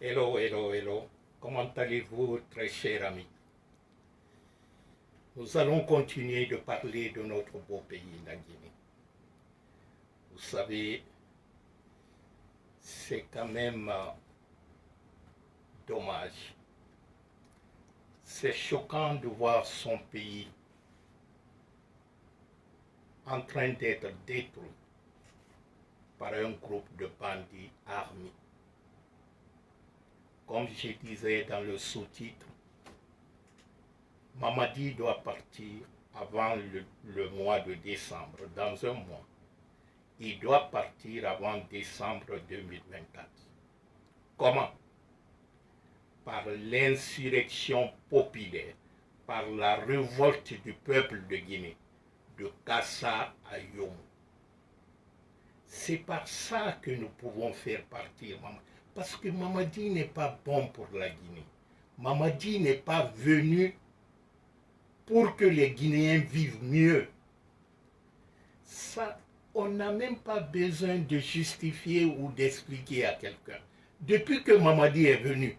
Hello, hello, hello. Comment allez-vous, très cher ami? Nous allons continuer de parler de notre beau pays, la Guinée. Vous savez, c'est quand même dommage. C'est choquant de voir son pays en train d'être détruit par un groupe de bandits armés. Comme je disais dans le sous-titre, Mamadi doit partir avant le mois de décembre, dans un mois. Il doit partir avant décembre 2024. Comment? Par l'insurrection populaire, par la révolte du peuple de Guinée, de Kassa à Yomo. C'est par ça que nous pouvons faire partir Mamadi. Parce que Mamadi n'est pas bon pour la Guinée. Mamadi n'est pas venu pour que les Guinéens vivent mieux. Ça, on n'a même pas besoin de justifier ou d'expliquer à quelqu'un. Depuis que Mamadi est venu,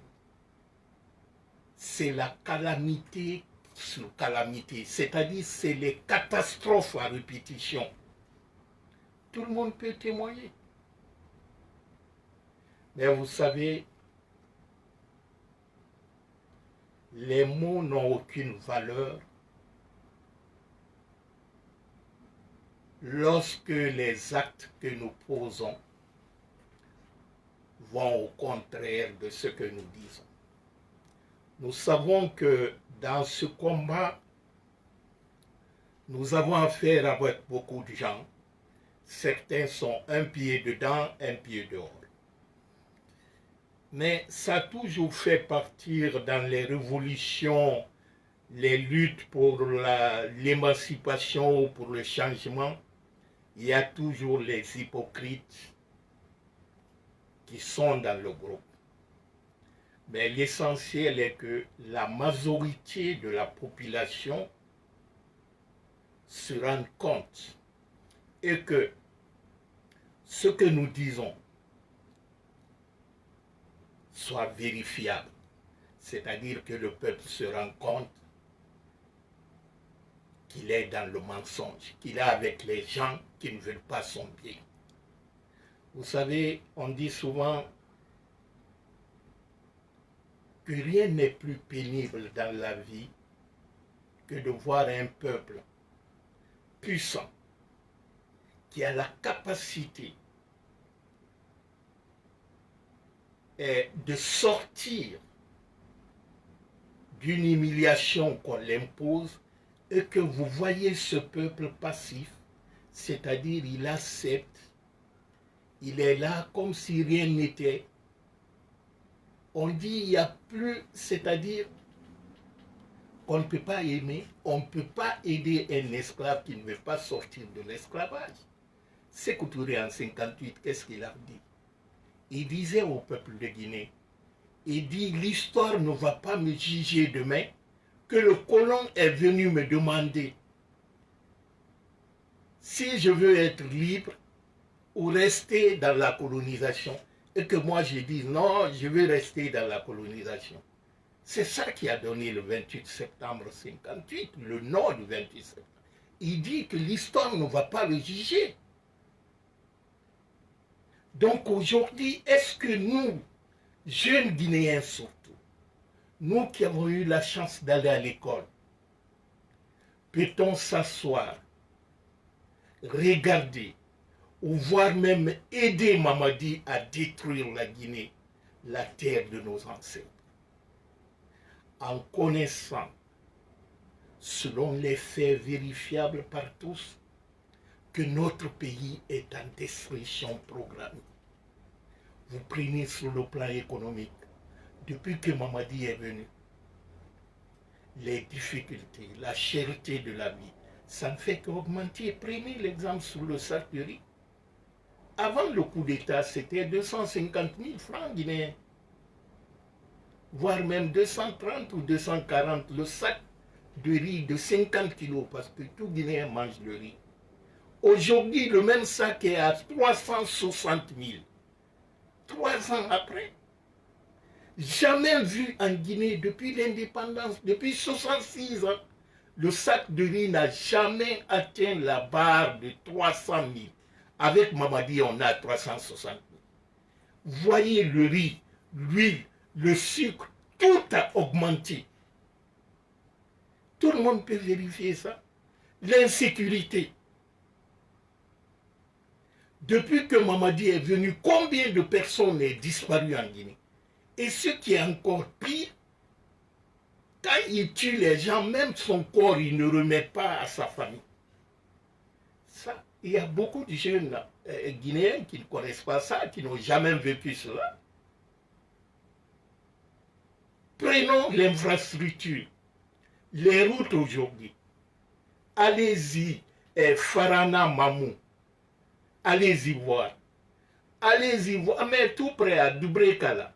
c'est la calamité sur calamité, c'est-à-dire c'est les catastrophes à répétition. Tout le monde peut témoigner. Mais vous savez, les mots n'ont aucune valeur lorsque les actes que nous posons vont au contraire de ce que nous disons. Nous savons que dans ce combat, nous avons affaire avec beaucoup de gens. Certains sont un pied dedans, un pied dehors. Mais ça a toujours fait partir dans les révolutions, les luttes pour l'émancipation ou pour le changement. Il y a toujours les hypocrites qui sont dans le groupe. Mais l'essentiel est que la majorité de la population se rende compte et que ce que nous disons soit vérifiable. C'est-à-dire que le peuple se rend compte qu'il est dans le mensonge, qu'il est avec les gens qui ne veulent pas son bien. Vous savez, on dit souvent que rien n'est plus pénible dans la vie que de voir un peuple puissant qui a la capacité de sortir d'une humiliation qu'on l'impose et que vous voyez ce peuple passif, c'est-à-dire il accepte, il est là comme si rien n'était. On dit il n'y a plus, c'est-à-dire qu'on ne peut pas aimer, on ne peut pas aider un esclave qui ne veut pas sortir de l'esclavage. Sékou Touré en 1958, qu'est-ce qu'il a dit? Il disait au peuple de Guinée, il dit l'histoire ne va pas me juger demain que le colon est venu me demander si je veux être libre ou rester dans la colonisation et que moi je dis non, je veux rester dans la colonisation. C'est ça qui a donné le 28 septembre 1958, le nom du 28 septembre. Il dit que l'histoire ne va pas le juger. Donc aujourd'hui, est-ce que nous, jeunes Guinéens surtout, nous qui avons eu la chance d'aller à l'école, peut-on s'asseoir, regarder, ou voire même aider Mamadi à détruire la Guinée, la terre de nos ancêtres, en connaissant, selon les faits vérifiables par tous, que notre pays est en destruction programmée. Vous prenez sur le plan économique, depuis que Mamadi est venu, les difficultés, la cherté de la vie, ça ne fait qu'augmenter. Prenez l'exemple sur le sac de riz. Avant le coup d'État, c'était 250 000 francs guinéens, voire même 230 ou 240 le sac de riz de 50 kilos, parce que tout Guinéen mange le riz. Aujourd'hui, le même sac est à 360 000. 3 ans après. Jamais vu en Guinée depuis l'indépendance, depuis 66 ans. Le sac de riz n'a jamais atteint la barre de 300 000. Avec Mamadi, on a 360 000. Voyez le riz, l'huile, le sucre, tout a augmenté. Tout le monde peut vérifier ça. L'insécurité. Depuis que Mamadi est venu, combien de personnes sont disparues en Guinée? Et ce qui est encore pire, quand il tue les gens, même son corps, il ne remet pas à sa famille. Ça, il y a beaucoup de jeunes Guinéens qui ne connaissent pas ça, qui n'ont jamais vécu cela. Prenons l'infrastructure, les routes aujourd'hui. Allez-y, Farana Mamou, allez-y voir. Allez-y voir, mais tout près à Dubrekala,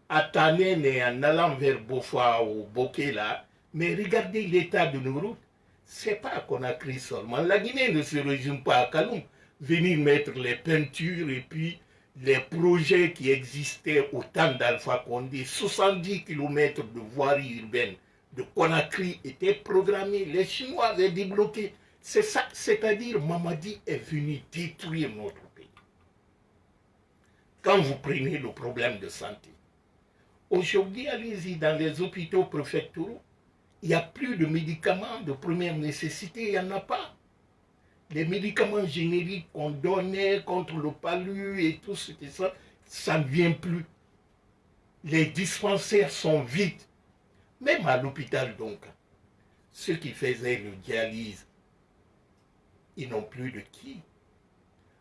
à Tanen et en allant vers Bofa ou Bokela, mais regardez l'état de nos routes. C'est pas à Conakry seulement. La Guinée ne se résume pas à Kaloum. Venir mettre les peintures et puis les projets qui existaient au temps d'Alpha Condé, 70 km de voirie urbaine de Conakry étaient programmés. Les Chinois avaient débloqué. C'est ça, c'est-à-dire Mamadi est venu détruire notre pays. Quand vous prenez le problème de santé, aujourd'hui, allez-y dans les hôpitaux préfectoraux, il n'y a plus de médicaments de première nécessité, il n'y en a pas. Les médicaments génériques qu'on donnait contre le palu et tout ce que ça ne vient plus. Les dispensaires sont vides. Même à l'hôpital donc, ceux qui faisaient le dialyse, ils n'ont plus de qui.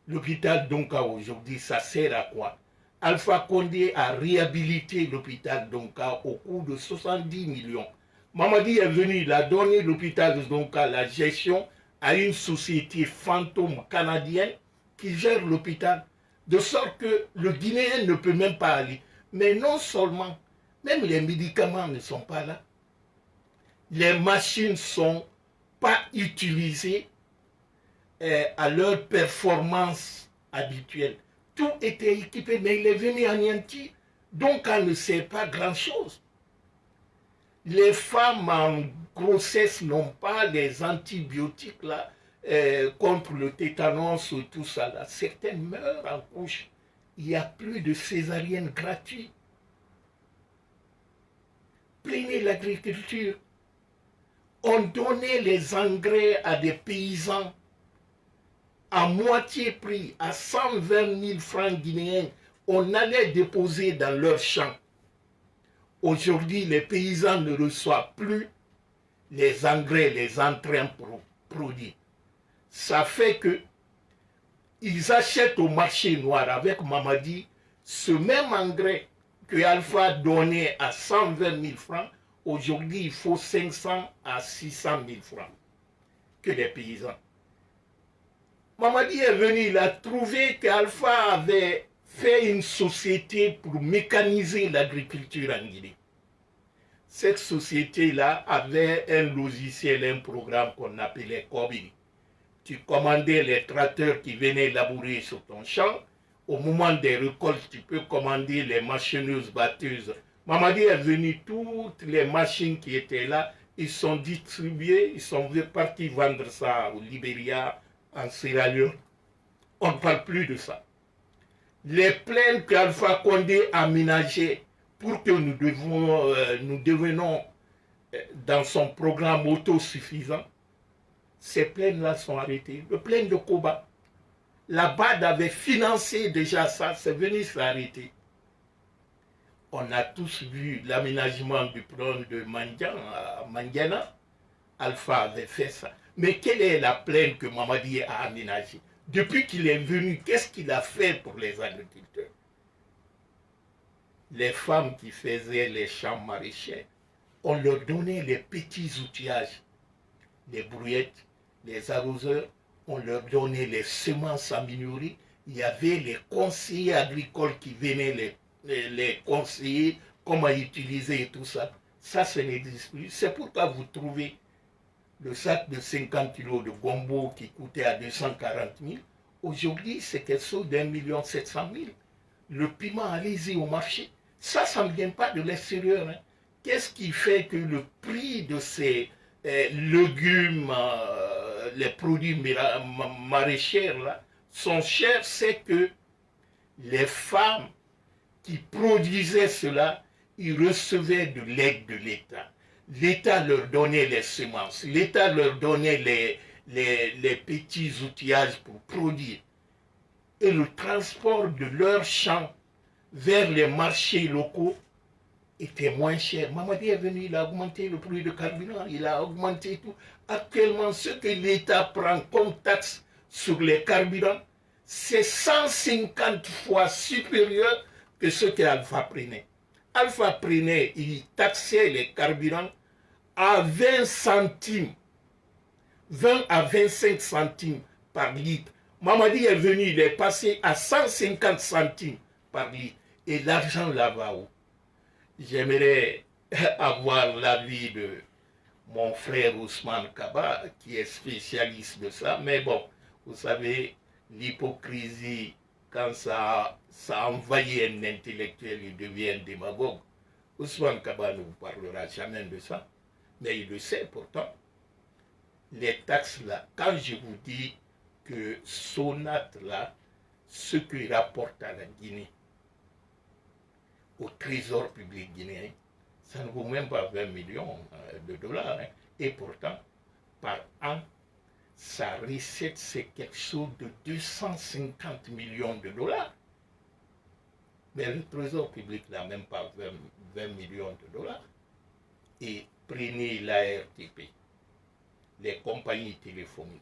L'hôpital Donka aujourd'hui, ça sert à quoi? Alpha Condé a réhabilité l'hôpital Donka au coût de 70 millions. Mamadi est venu, il a donné l'hôpital Donka, la gestion, à une société fantôme canadienne qui gère l'hôpital, de sorte que le Guinéen ne peut même pas aller. Mais non seulement, même les médicaments ne sont pas là. Les machines ne sont pas utilisées à leur performance habituelle. Tout était équipé, mais il est venu anéantir. Donc, on ne sait pas grand-chose. Les femmes en grossesse n'ont pas les antibiotiques là, contre le tétanos ou tout ça. Là. Certaines meurent en couche. Il n'y a plus de césarienne gratuite. Prenez l'agriculture. On donnait les engrais à des paysans à moitié prix, à 120 000 francs guinéens. On allait déposer dans leurs champs. Aujourd'hui, les paysans ne reçoivent plus les engrais, les entrains produits. Ça fait que ils achètent au marché noir avec Mamadi ce même engrais que Alpha donnait à 120 000 francs. Aujourd'hui, il faut 500 à 600 000 francs que les paysans. Mamadi est venu, il a trouvé qu'Alpha avait fait une société pour mécaniser l'agriculture en Guinée. Cette société-là avait un logiciel, un programme qu'on appelait Kobi. Tu commandais les tracteurs qui venaient labourer sur ton champ. Au moment des récoltes, tu peux commander les machineuses batteuses. Mamadi est venu, toutes les machines qui étaient là, ils sont distribués, ils sont partis vendre ça au Libéria, en Sierra Leone. On ne parle plus de ça. Les plaines qu'Alpha Condé a aménagées pour que nous devenions dans son programme autosuffisant, ces plaines-là sont arrêtées. Le plaine de Koba, la BAD avait financé déjà ça, c'est venu s'arrêter. On a tous vu l'aménagement du plaine de Mandiana. Alpha avait fait ça. Mais quelle est la plaine que Mamadi a aménagée? Depuis qu'il est venu, qu'est-ce qu'il a fait pour les agriculteurs? Les femmes qui faisaient les champs maraîchers, on leur donnait les petits outillages, les brouettes, les arroseurs, on leur donnait les semences améliorées. Il y avait les conseillers agricoles qui venaient les conseiller comment utiliser et tout ça. Ça, ce n'existe plus. C'est pourquoi vous trouvez le sac de 50 kg de gombo qui coûtait à 240 000. Aujourd'hui, c'est quelque chose d'1 700 000. Le piment, allez-y au marché. Ça ne vient pas de l'extérieur. Hein. Qu'est-ce qui fait que le prix de ces légumes, les produits maraîchers là, sont chers? C'est que les femmes qui produisaient cela, ils recevaient de l'aide de l'État. L'État leur donnait les semences, l'État leur donnait les petits outillages pour produire. Et le transport de leurs champs vers les marchés locaux était moins cher. Mamadi est venu, il a augmenté le prix de carburant, il a augmenté tout. Actuellement, ce que l'État prend comme taxe sur les carburants, c'est 150 fois supérieur que ce qu'Alpha prenait. Alpha prenait, il taxait les carburants à 20 centimes, 20 à 25 centimes par litre. Mamadi est venu, il est passé à 150 centimes par litre. Et l'argent là-bas où? J'aimerais avoir l'avis de mon frère Ousmane Kaba, qui est spécialiste de ça. Mais bon, vous savez, l'hypocrisie, quand ça envahit un intellectuel, il devient un démagogue. Ousmane Kaba ne vous parlera jamais de ça. Mais il le sait pourtant. Les taxes là, quand je vous dis que Sonat là, ce qu'il rapporte à la Guinée, au trésor public guinéen, ça ne vaut même pas 20 millions de dollars. Hein. Et pourtant, par an, sa recette, c'est quelque chose de 250 millions de dollars. Mais le trésor public n'a même pas 20 millions de dollars. Et prenez l'ARTP, les compagnies téléphoniques.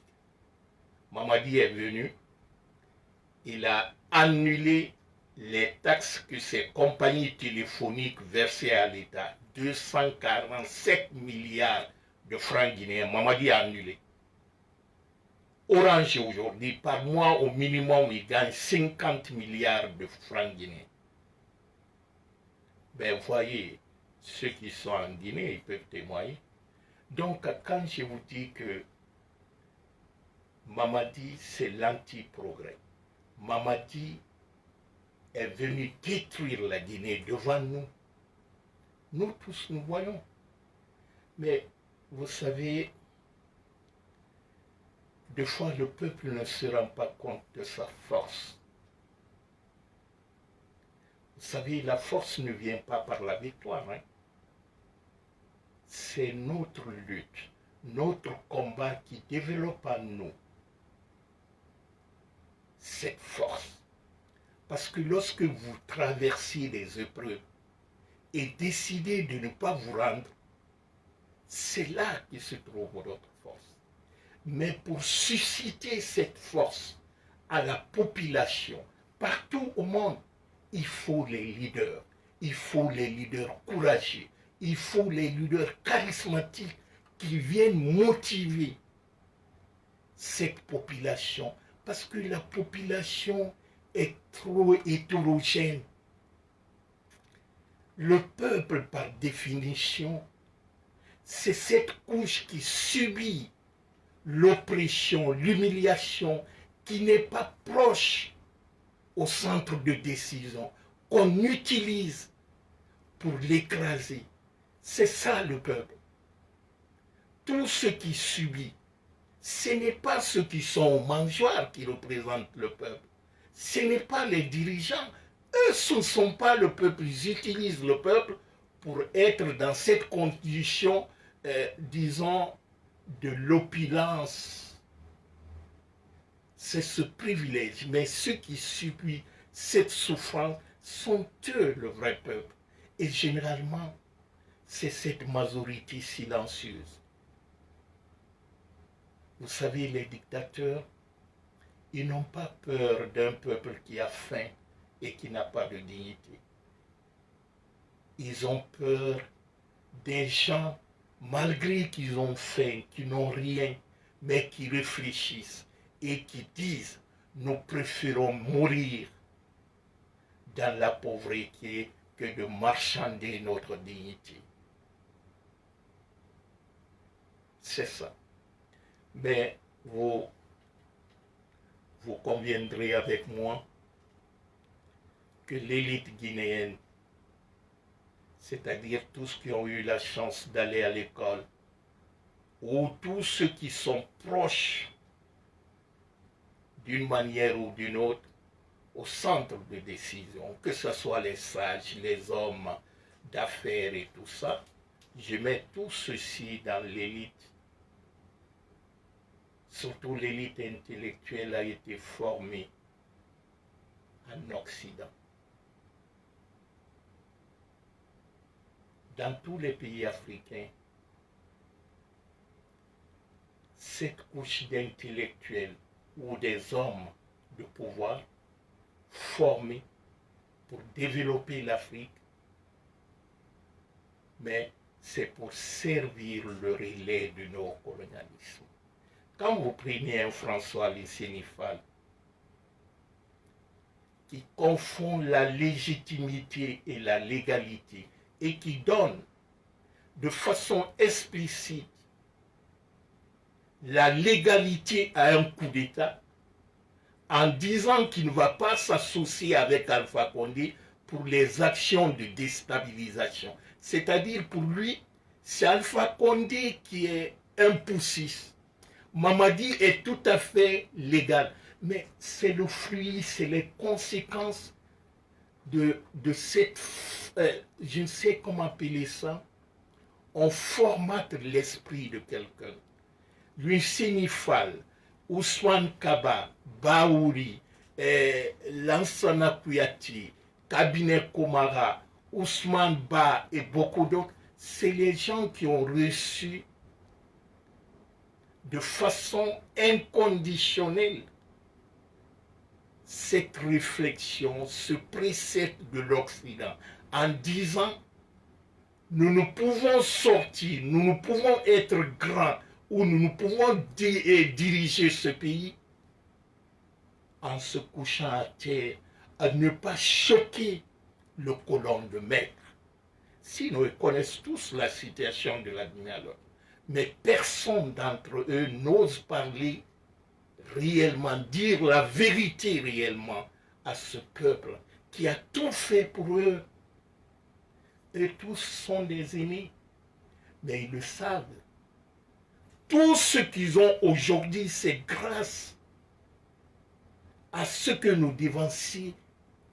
Mamadi est venu, il a annulé les taxes que ces compagnies téléphoniques versaient à l'État. 247 milliards de francs guinéens. Mamadi a annulé. Orange aujourd'hui, par mois au minimum, il gagne 50 milliards de francs guinéens. Ben voyez, ceux qui sont en Guinée, ils peuvent témoigner. Donc quand je vous dis que Mamadi, c'est l'anti-progrès. Mamadi est venu détruire la Guinée devant nous. Nous tous, nous voyons. Mais vous savez, des fois le peuple ne se rend pas compte de sa force. Vous savez, la force ne vient pas par la victoire. Hein. C'est notre lutte, notre combat qui développe en nous cette force. Parce que lorsque vous traversez les épreuves et décidez de ne pas vous rendre, c'est là que se trouve votre force. Mais pour susciter cette force à la population, partout au monde, il faut les leaders. Il faut les leaders courageux. Il faut les leaders charismatiques qui viennent motiver cette population. Parce que la population est trop hétérogène. Le peuple, par définition, c'est cette couche qui subit l'oppression, l'humiliation, qui n'est pas proche au centre de décision, qu'on utilise pour l'écraser. C'est ça le peuple. Tout ce qui subit, ce n'est pas ceux qui sont aux mangeoires qui représentent le peuple. Ce n'est pas les dirigeants. Eux, ce ne sont pas le peuple. Ils utilisent le peuple pour être dans cette condition, disons, de l'opulence. C'est ce privilège. Mais ceux qui subissent cette souffrance sont eux le vrai peuple. Et généralement, c'est cette majorité silencieuse. Vous savez, les dictateurs, ils n'ont pas peur d'un peuple qui a faim et qui n'a pas de dignité. Ils ont peur des gens, malgré qu'ils ont faim, qui n'ont rien, mais qui réfléchissent et qui disent, nous préférons mourir dans la pauvreté que de marchander notre dignité. C'est ça. Mais vous conviendrez avec moi que l'élite guinéenne c'est-à-dire tous qui ont eu la chance d'aller à l'école, ou tous ceux qui sont proches d'une manière ou d'une autre au centre de décision, que ce soit les sages, les hommes d'affaires et tout ça, je mets tout ceci dans l'élite. Surtout l'élite intellectuelle a été formée en Occident. Dans tous les pays africains, cette couche d'intellectuels ou des hommes de pouvoir formés pour développer l'Afrique, mais c'est pour servir le relais du néocolonialisme. Quand vous prenez un François Lycénifal qui confond la légitimité et la légalité et qui donne de façon explicite la légalité à un coup d'État, en disant qu'il ne va pas s'associer avec Alpha Condé pour les actions de déstabilisation. C'est-à-dire pour lui, c'est Alpha Condé qui est impoussif. Mamadi est tout à fait légal. Mais c'est le fruit, c'est les conséquences de cette, je ne sais comment appeler ça, on formate l'esprit de quelqu'un. Lycénifal, Ousmane Kaba, Baouri, Lansana Kouyaté, Kabinet Komara, Ousmane Ba et beaucoup d'autres, c'est les gens qui ont reçu de façon inconditionnelle cette réflexion, ce précepte de l'Occident, en disant nous ne pouvons sortir, nous ne pouvons être grands, où nous pouvons diriger ce pays en se couchant à terre, à ne pas choquer le colon de maître. Sinon, ils connaissent tous la situation de la Guinée alors. Mais personne d'entre eux n'ose parler réellement, dire la vérité réellement à ce peuple qui a tout fait pour eux. Eux tous sont des aînés, mais ils le savent. Tout ce qu'ils ont aujourd'hui, c'est grâce à ce que nos dévanciers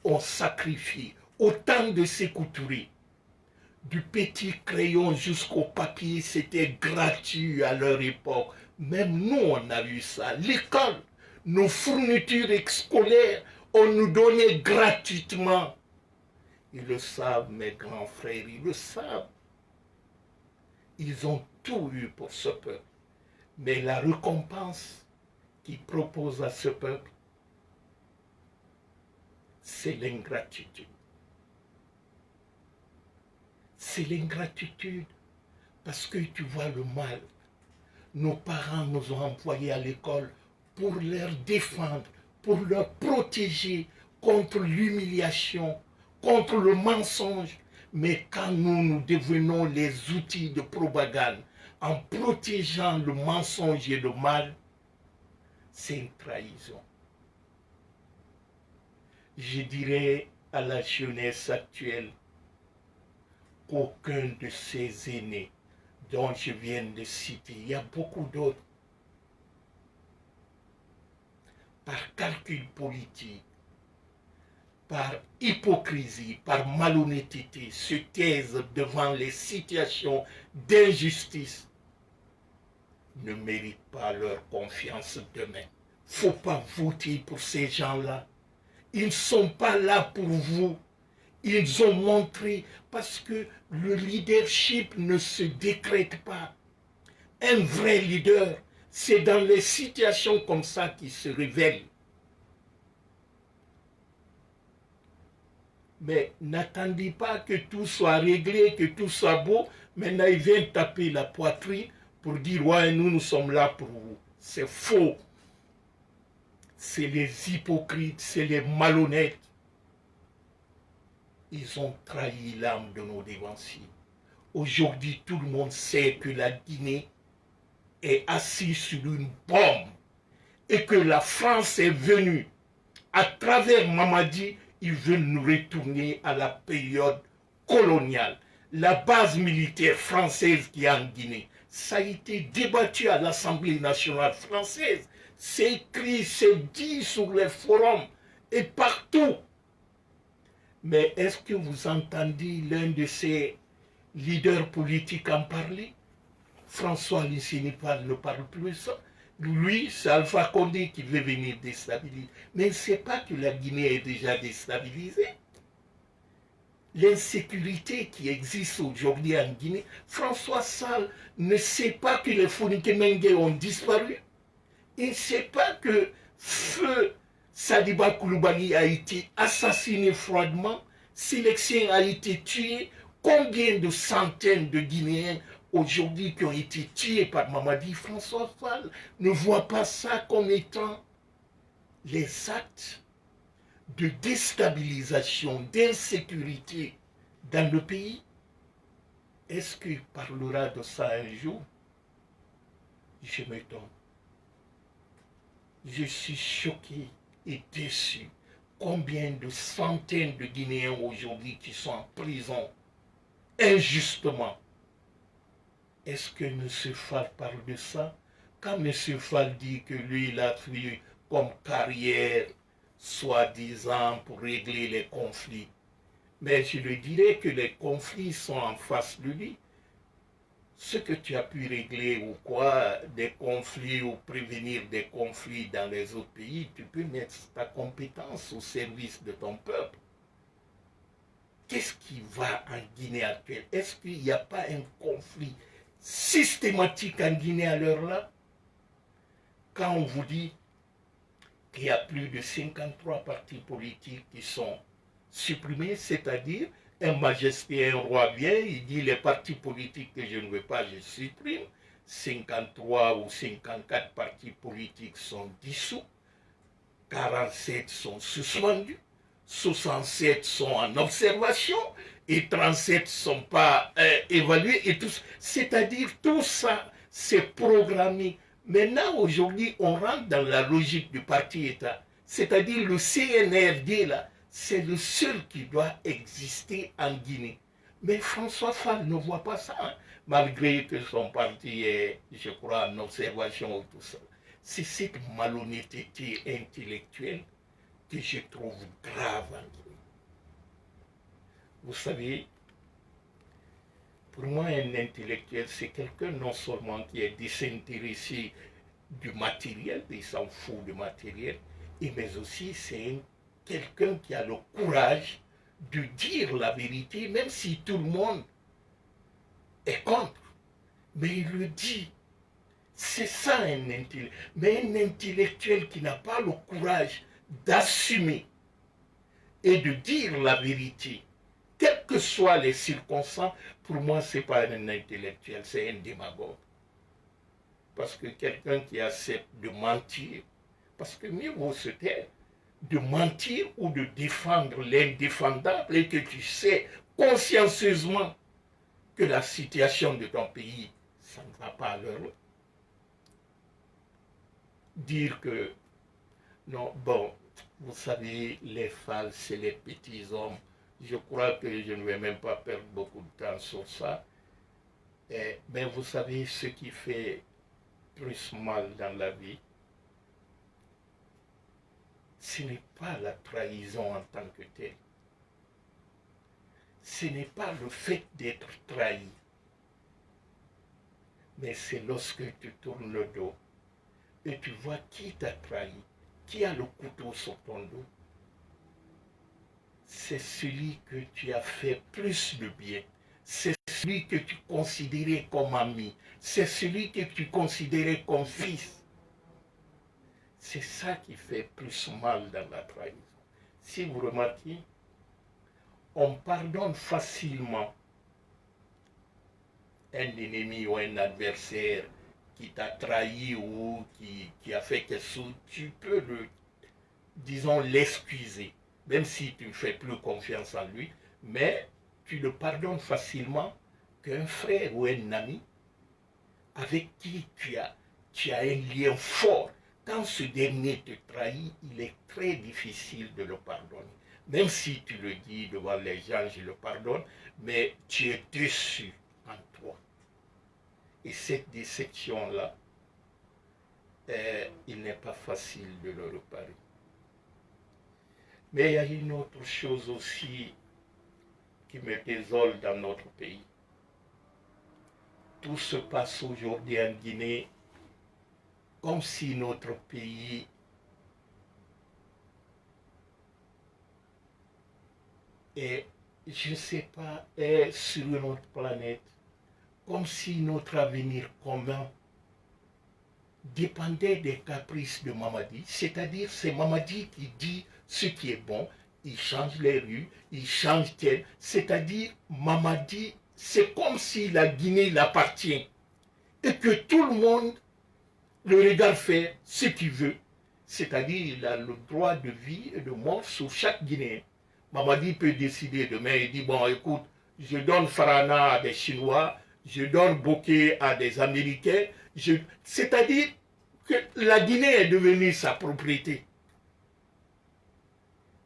ont sacrifié. Autant de ces couturiers, du petit crayon jusqu'au papier, c'était gratuit à leur époque. Même nous, on a eu ça. L'école, nos fournitures scolaires, on nous donnait gratuitement. Ils le savent, mes grands frères, ils le savent. Ils ont tout eu pour ce peuple. Mais la récompense qu'ils proposent à ce peuple, c'est l'ingratitude. C'est l'ingratitude parce que tu vois le mal. Nos parents nous ont envoyés à l'école pour leur défendre, pour leur protéger contre l'humiliation, contre le mensonge. Mais quand nous devenons les outils de propagande, en protégeant le mensonge et le mal, c'est une trahison. Je dirais à la jeunesse actuelle qu'aucun de ces aînés dont je viens de citer, il y a beaucoup d'autres, par calcul politique, par hypocrisie, par malhonnêteté, se taisent devant les situations d'injustice, ne méritent pas leur confiance demain. Il ne faut pas voter pour ces gens-là. Ils ne sont pas là pour vous. Ils ont montré, parce que le leadership ne se décrète pas. Un vrai leader, c'est dans les situations comme ça qu'il se révèle. Mais n'attendez pas que tout soit réglé, que tout soit beau. Maintenant, ils viennent taper la poitrine pour dire « ouais, nous sommes là pour vous ». C'est faux. C'est les hypocrites, c'est les malhonnêtes. Ils ont trahi l'âme de nos dévanciers. Aujourd'hui, tout le monde sait que la Guinée est assise sur une bombe et que la France est venue, à travers Mamadi, ils veulent nous retourner à la période coloniale. la base militaire française qui est en Guinée. Ça a été débattu à l'Assemblée nationale française. C'est écrit, c'est dit sur les forums et partout. Mais est-ce que vous entendez l'un de ces leaders politiques en parler? François Lucini ne parle plus ça. Lui, c'est Alpha Condé qui veut venir déstabiliser. Mais il ne sait pas que la Guinée est déjà déstabilisée. L'insécurité qui existe aujourd'hui en Guinée, François Sall ne sait pas que les Founike-Mengue ont disparu. Il ne sait pas que Feu Sadiba Koulibaly a été assassiné froidement, Sélection a été tué. Combien de centaines de Guinéens aujourd'hui qui ont été tués par Mamadi? François Sall ne voit pas ça comme étant les actes de déstabilisation, d'insécurité dans le pays. Est-ce qu'il parlera de ça un jour? Je me trompe. Je suis choqué et déçu. Combien de centaines de Guinéens aujourd'hui qui sont en prison injustement? Est-ce que M. Fall parle de ça? Quand M. Fall dit que lui, il a pris comme carrière, soi-disant, pour régler les conflits, mais je lui dirais que les conflits sont en face de lui. Ce que tu as pu régler ou quoi, des conflits ou prévenir des conflits dans les autres pays, tu peux mettre ta compétence au service de ton peuple. Qu'est-ce qui va en Guinée actuelle? Est-ce qu'il n'y a pas un conflit systématique en Guinée à l'heure là? Quand on vous dit qu'il y a plus de 53 partis politiques qui sont supprimés, c'est-à-dire un majesté, un roi vient, il dit les partis politiques que je ne veux pas, je supprime. 53 ou 54 partis politiques sont dissous, 47 sont suspendus, 67 sont en observation et 37 ne sont pas évalués. C'est-à-dire tout ça, c'est programmé. Maintenant, aujourd'hui, on rentre dans la logique du parti-État. C'est-à-dire le CNRD, là, c'est le seul qui doit exister en Guinée. Mais François Fall ne voit pas ça, hein, malgré que son parti est, je crois, en observation ou tout ça. C'est cette malhonnêteté intellectuelle que je trouve grave en Guinée. Vous savez, pour moi, un intellectuel, c'est quelqu'un non seulement qui est désintéressé du matériel, il s'en fout du matériel, mais aussi c'est quelqu'un qui a le courage de dire la vérité, même si tout le monde est contre. Mais il le dit. C'est ça un intellectuel. Mais un intellectuel qui n'a pas le courage d'assumer et de dire la vérité, quelles que soient les circonstances, pour moi, ce n'est pas un intellectuel, c'est un démagogue. Parce que quelqu'un qui accepte de mentir, parce que mieux vaut se taire, de mentir ou de défendre l'indéfendable et que tu sais consciencieusement que la situation de ton pays, ça ne va pas à l'heure. Dire que, non, bon, vous savez, les Fall, c'est les petits hommes. Je crois que je ne vais même pas perdre beaucoup de temps sur ça. Mais vous savez, ce qui fait plus mal dans la vie, ce n'est pas la trahison en tant que telle. Ce n'est pas le fait d'être trahi. Mais c'est lorsque tu tournes le dos et tu vois qui t'a trahi, qui a le couteau sur ton dos. C'est celui que tu as fait plus de bien. C'est celui que tu considérais comme ami. C'est celui que tu considérais comme fils. C'est ça qui fait plus mal dans la trahison. Si vous remarquez, on pardonne facilement un ennemi ou un adversaire qui t'a trahi ou qui a fait quelque chose. Tu peux disons, l'excuser, même si tu ne fais plus confiance en lui, mais tu le pardonnes facilement qu'un frère ou un ami avec qui tu as un lien fort. Quand ce dernier te trahit, il est très difficile de le pardonner. Même si tu le dis devant les gens, je le pardonne, mais tu es déçu en toi. Et cette déception-là, il n'est pas facile de le réparer. Mais il y a une autre chose aussi qui me désole dans notre pays. Tout se passe aujourd'hui en Guinée comme si notre pays est, je ne sais pas, est sur une autre planète, comme si notre avenir commun dépendait des caprices de Mamadi, c'est-à-dire c'est Mamadi qui dit ce qui est bon, il change les rues, il change tel, c'est-à-dire Mamadi, c'est comme si la Guinée l'appartient et que tout le monde le regarde faire ce qu'il veut, c'est-à-dire il a le droit de vie et de mort sur chaque Guinéen. Mamadi peut décider demain, il dit bon écoute, je donne Farana à des Chinois, je donne Bokeh à des Américains, c'est-à-dire que la Guinée est devenue sa propriété.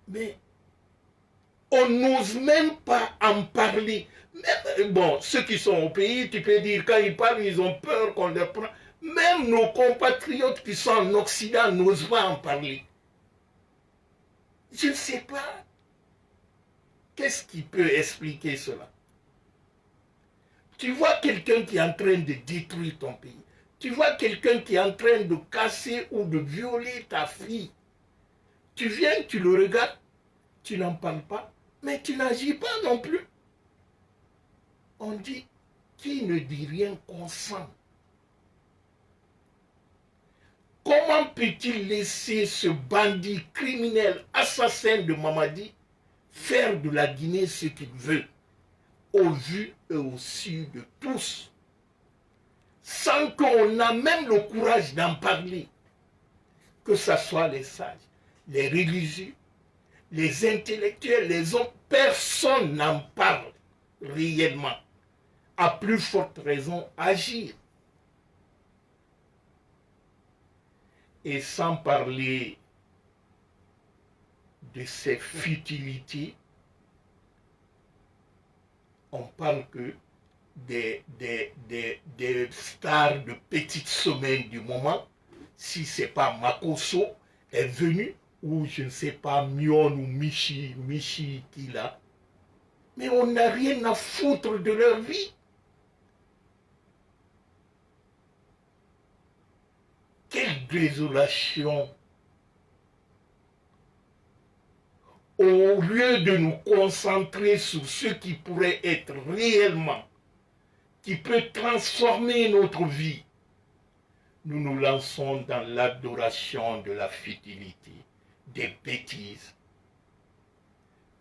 Mais on n'ose même pas en parler. Même, bon, ceux qui sont au pays, tu peux dire, quand ils parlent, ils ont peur qu'on les prenne. Même nos compatriotes qui sont en Occident n'osent pas en parler. Je ne sais pas. Qu'est-ce qui peut expliquer cela? Tu vois quelqu'un qui est en train de détruire ton pays. Tu vois quelqu'un qui est en train de casser ou de violer ta fille. Tu viens, tu le regardes, tu n'en parles pas, mais tu n'agis pas non plus. On dit, qui ne dit rien consent. Comment peut-il laisser ce bandit criminel, assassin de Mamadi, faire de la Guinée ce qu'il veut, au vu et au su de tous, sans qu'on ait même le courage d'en parler, que ce soit les sages, les religieux, les intellectuels, les hommes, personne n'en parle réellement. À plus forte raison, agir. Et sans parler de ces futilités, on parle que des stars de petites semaines du moment, si ce n'est pas Makosso, est venu, ou je ne sais pas, Mion ou Michi qui l'a, mais on n'a rien à foutre de leur vie. Quelle désolation! Au lieu de nous concentrer sur ce qui pourrait être réellement, qui peut transformer notre vie, nous nous lançons dans l'adoration de la futilité, des bêtises.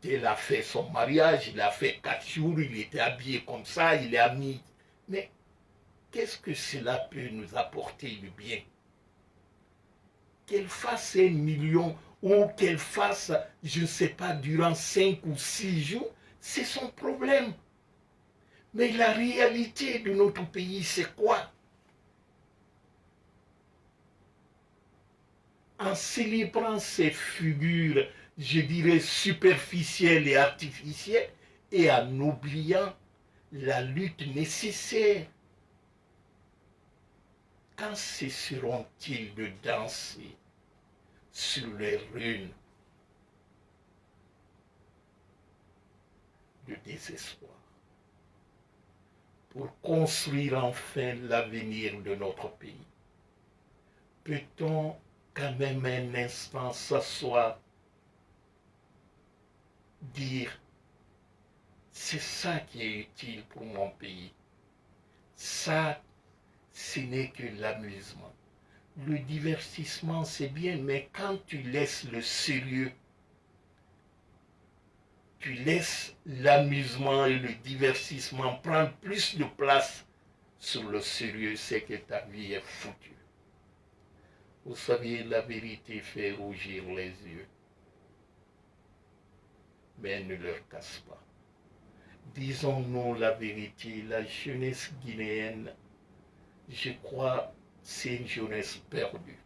Il a fait son mariage, il a fait 4 jours, il était habillé comme ça, il est ami. Mais qu'est-ce que cela peut nous apporter de bien? Qu'elle fasse 1 million ou qu'elle fasse, je ne sais pas, durant 5 ou 6 jours, c'est son problème. Mais la réalité de notre pays, c'est quoi? En célébrant ces figures, je dirais, superficielles et artificielles, et en oubliant la lutte nécessaire. Quand cesseront-ils de danser sur les ruines de désespoir pour construire enfin l'avenir de notre pays? Peut-on quand même un instant s'asseoir, dire c'est ça qui est utile pour mon pays? Ça, ce n'est que l'amusement. Le divertissement, c'est bien, mais quand tu laisses le sérieux, tu laisses l'amusement et le divertissement prendre plus de place sur le sérieux, c'est que ta vie est foutue. Vous savez, la vérité fait rougir les yeux, mais elle ne leur casse pas. Disons-nous la vérité, la jeunesse guinéenne, je crois, c'est une jeunesse perdue.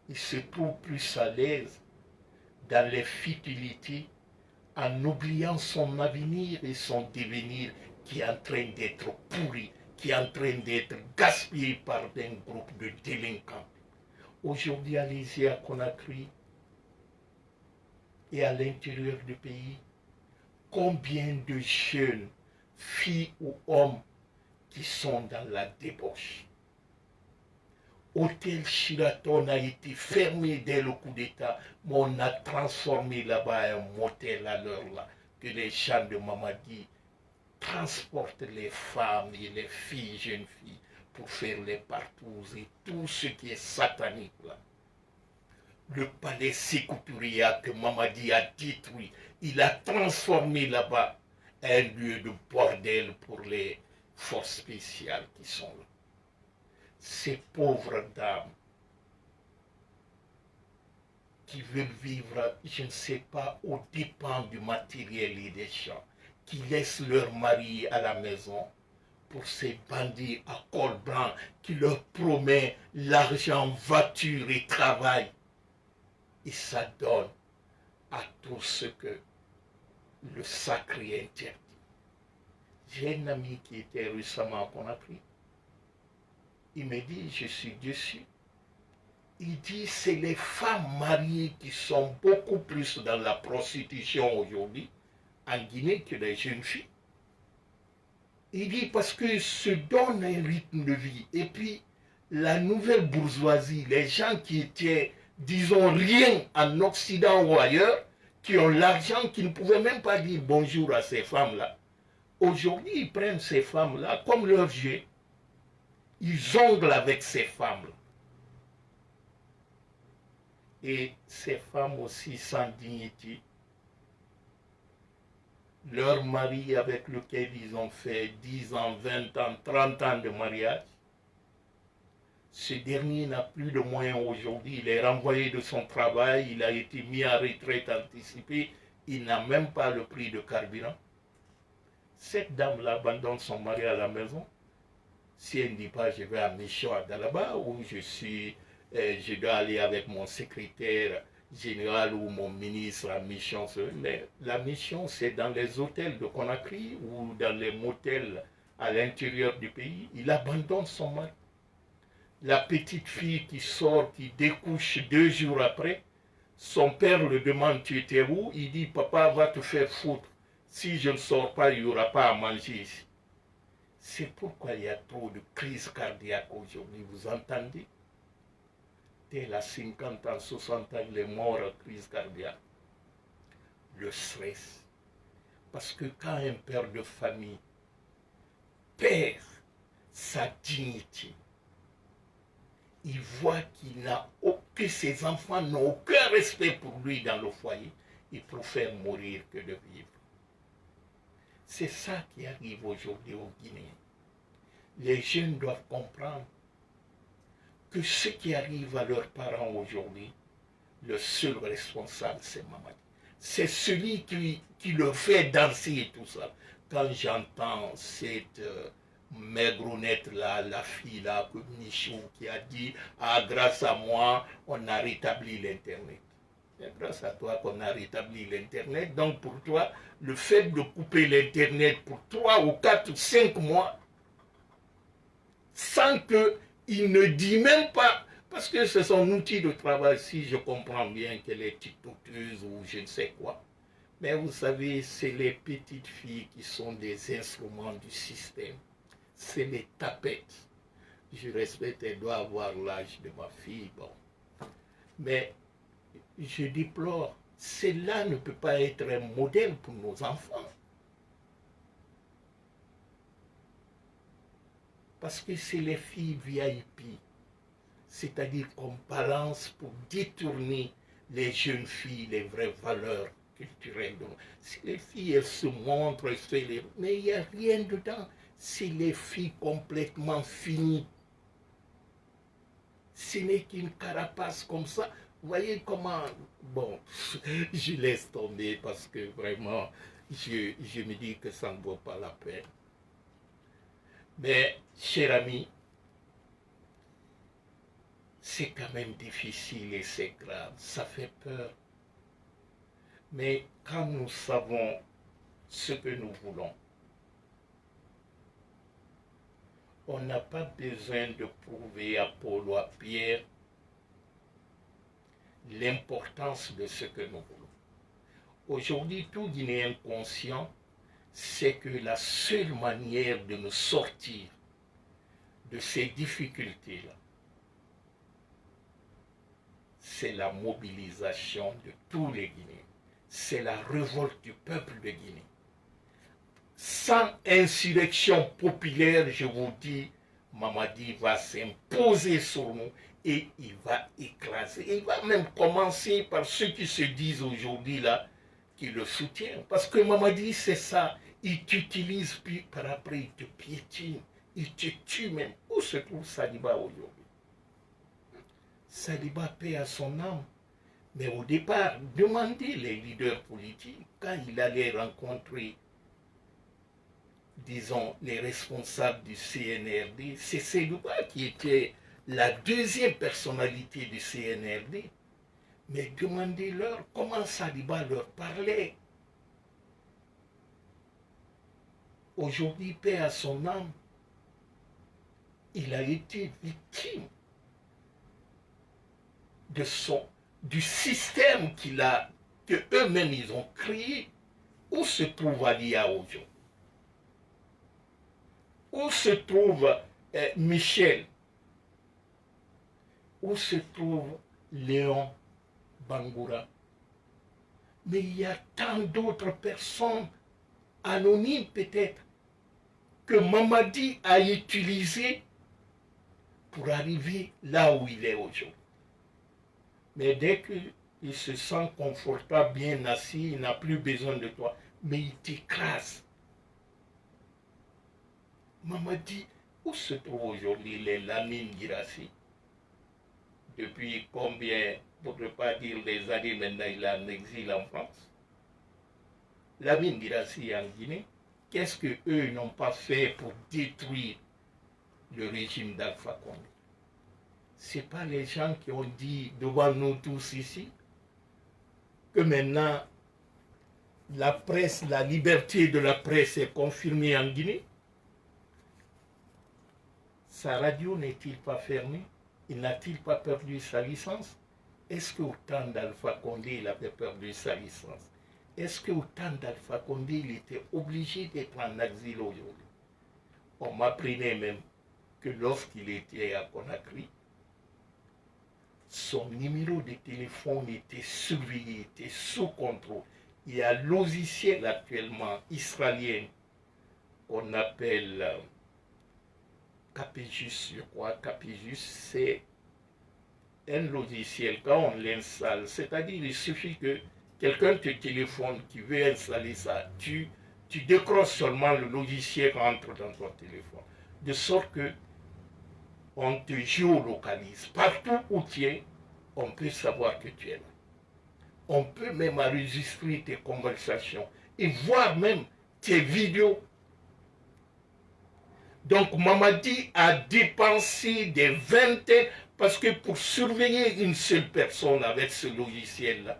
Ils se trouvent plus à l'aise dans les futilités, en oubliant son avenir et son devenir qui est en train d'être pourri, qui est en train d'être gaspillé par un groupe de délinquants. Aujourd'hui, allez-y à Conakry et à l'intérieur du pays, combien de jeunes, filles ou hommes, qui sont dans la débauche. Hôtel Sheraton a été fermé dès le coup d'État, mais on a transformé là-bas un motel à l'heure là, que les gens de Mamadi transportent les femmes et les filles, jeunes filles, pour faire les partous et tout ce qui est satanique là. Le palais Sékou-Touria que Mamadi a détruit, il a transformé là-bas un lieu de bordel pour les forces spéciales qui sont là. Ces pauvres dames qui veulent vivre, je ne sais pas, aux dépens du matériel et des gens, qui laissent leur mari à la maison pour ces bandits à col blanc qui leur promet l'argent, voiture et travail. Et ça donne à tout ce que le sacré interdit. J'ai un ami qui était récemment à Conakry. Il me dit, je suis déçu. Il dit, c'est les femmes mariées qui sont beaucoup plus dans la prostitution aujourd'hui en Guinée que les jeunes filles. Il dit, parce que se donne un rythme de vie. Et puis, la nouvelle bourgeoisie, les gens qui étaient, disons, rien en Occident ou ailleurs, qui ont l'argent, qui ne pouvaient même pas dire bonjour à ces femmes-là. Aujourd'hui, ils prennent ces femmes-là comme leur jeu. Ils jonglent avec ces femmes-là. Et ces femmes aussi sans dignité, leur mari avec lequel ils ont fait 10 ans, 20 ans, 30 ans de mariage, ce dernier n'a plus de moyens aujourd'hui, il est renvoyé de son travail, il a été mis en retraite anticipée, il n'a même pas le prix de carburant. Cette dame-là abandonne son mari à la maison. Si elle ne dit pas je vais à Mission à Dalaba ou je dois aller avec mon secrétaire général ou mon ministre à mission, mais la mission c'est dans les hôtels de Conakry ou dans les motels à l'intérieur du pays, il abandonne son mari. La petite fille qui sort, qui découche 2 jours après, son père le demande tu étais où? Il dit papa va te faire foutre. Si je ne sors pas, il n'y aura pas à manger ici. C'est pourquoi il y a trop de crises cardiaques aujourd'hui, vous entendez? Dès la 50 ans, 60 ans, les morts en crise cardiaque. Le stress. Parce que quand un père de famille perd sa dignité, il voit que ses enfants n'ont aucun respect pour lui dans le foyer, il préfère mourir que de vivre. C'est ça qui arrive aujourd'hui au Guinée. Les jeunes doivent comprendre que ce qui arrive à leurs parents aujourd'hui, le seul responsable, c'est Mamadi. C'est celui qui leur fait danser et tout ça. Quand j'entends cette maigronnette-là, la fille-là, comme Michou, qui a dit « Ah, grâce à moi, on a rétabli l'Internet ». C'est grâce à toi qu'on a rétabli l'Internet. Donc pour toi, le fait de couper l'Internet pour 3 ou 4 ou 5 mois, sans qu'il ne dit même pas, parce que c'est son outil de travail, si je comprends bien qu'elle est tiktokeuse ou je ne sais quoi. Mais vous savez, c'est les petites filles qui sont des instruments du système. C'est les tapettes. Je respecte, elle doit avoir l'âge de ma fille, bon. Mais je déplore, cela ne peut pas être un modèle pour nos enfants. Parce que c'est les filles VIP, c'est-à-dire qu'on balance pour détourner les jeunes filles les vraies valeurs culturelles. Si les filles, elles se montrent, elles font les... mais il n'y a rien dedans. C'est les filles complètement finies. Ce n'est qu'une carapace comme ça. Vous voyez comment... Bon, je laisse tomber parce que vraiment, je me dis que ça ne vaut pas la peine. Mais, cher ami, c'est quand même difficile et c'est grave, ça fait peur. Mais quand nous savons ce que nous voulons, on n'a pas besoin de prouver à Paul ou à Pierre l'importance de ce que nous voulons. Aujourd'hui, tout Guinéen conscient sait que la seule manière de nous sortir de ces difficultés-là, c'est la mobilisation de tous les Guinéens. C'est la révolte du peuple de Guinée. Sans insurrection populaire, je vous dis, Mamadi va s'imposer sur nous et il va écraser. Il va même commencer par ceux qui se disent aujourd'hui là, qui le soutiennent. Parce que Mamadi, c'est ça. Il t'utilise, puis par après, il te piétine. Il te tue même. Où se trouve Saliba aujourd'hui? Saliba paie à son âme. Mais au départ, demandez les leaders politiques, quand il allait rencontrer, disons, les responsables du CNRD, c'est Saliba qui était la deuxième personnalité du CNRD. Mais demandez-leur comment Saliba leur parlait. Aujourd'hui, paix à son âme, il a été victime du système que eux-mêmes ils ont créé. Où se trouve Alia Ojo? Où se trouve Michel? Où se trouve Léon Bangoura? Mais il y a tant d'autres personnes, anonymes peut-être, que Mamadi a utilisées pour arriver là où il est aujourd'hui. Mais dès qu'il se sent confortable, bien assis, il n'a plus besoin de toi, mais il t'écrase. Mamadi, où se trouvent aujourd'hui les Lamine Girassi? Depuis combien, pour ne pas dire des années maintenant, il est en exil en France. Lamine Girassi en Guinée, qu'est-ce qu'eux n'ont pas fait pour détruire le régime d'Alpha Condé? Ce n'est pas les gens qui ont dit devant nous tous ici que maintenant la presse, la liberté de la presse est confirmée en Guinée. Sa radio n'est-il pas fermée? Il n'a-t-il pas perdu sa licence? Est-ce qu'au temps d'Alpha Condé, il avait perdu sa licence? Est-ce qu'au temps d'Alpha Condé, il était obligé d'être en exil aujourd'hui? On m'apprenait même que lorsqu'il était à Conakry, son numéro de téléphone était surveillé, était sous contrôle. Il y a un logiciel actuellement israélien qu'on appelle Capejus, je crois. Capejus, c'est un logiciel, quand on l'installe, c'est-à-dire il suffit que quelqu'un te téléphone qui veut installer ça, tu décroches seulement le logiciel rentre dans ton téléphone. De sorte que on te géolocalise. Partout où tu es, on peut savoir que tu es là. On peut même enregistrer tes conversations et voir même tes vidéos. Donc Mamadi a dépensé des vingtaines, parce que pour surveiller une seule personne avec ce logiciel-là,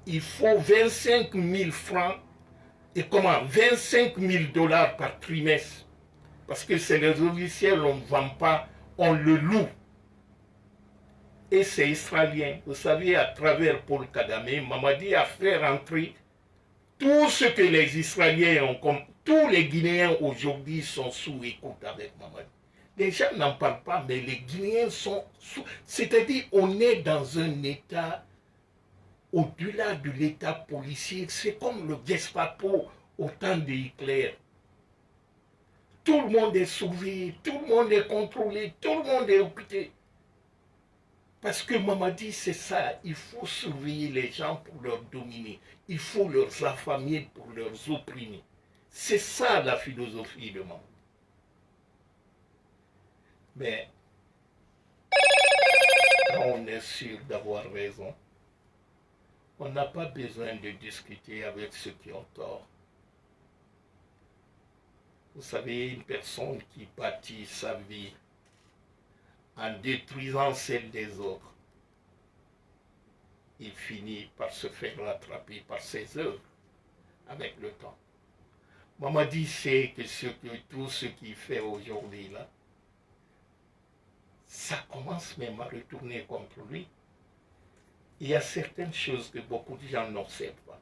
il faut 25 000 francs et 25 000 dollars par trimestre. Parce que c'est le logiciel, on ne vend pas, on le loue. Et c'est israélien. Vous savez, à travers Paul Kagame, Mamadi a fait rentrer tout ce que les Israéliens ont comme... Tous les Guinéens aujourd'hui sont sous écoute avec Mamadi. Les gens n'en parlent pas, mais les Guinéens sont sous... C'est-à-dire, on est dans un état, au-delà de l'état policier, c'est comme le Gestapo au temps de Hitler. Tout le monde est surveillé, tout le monde est contrôlé, tout le monde est occupé. Parce que Mamadi, c'est ça, il faut surveiller les gens pour leur dominer. Il faut leur affamer pour leur opprimer. C'est ça la philosophie de Mamadi. Mais quand on est sûr d'avoir raison, on n'a pas besoin de discuter avec ceux qui ont tort. Vous savez, une personne qui bâtit sa vie en détruisant celle des autres, il finit par se faire rattraper par ses œuvres avec le temps. Mamadi sait que, tout ce qu'il fait aujourd'hui là, ça commence même à retourner contre lui. Il y a certaines choses que beaucoup de gens n'observent pas.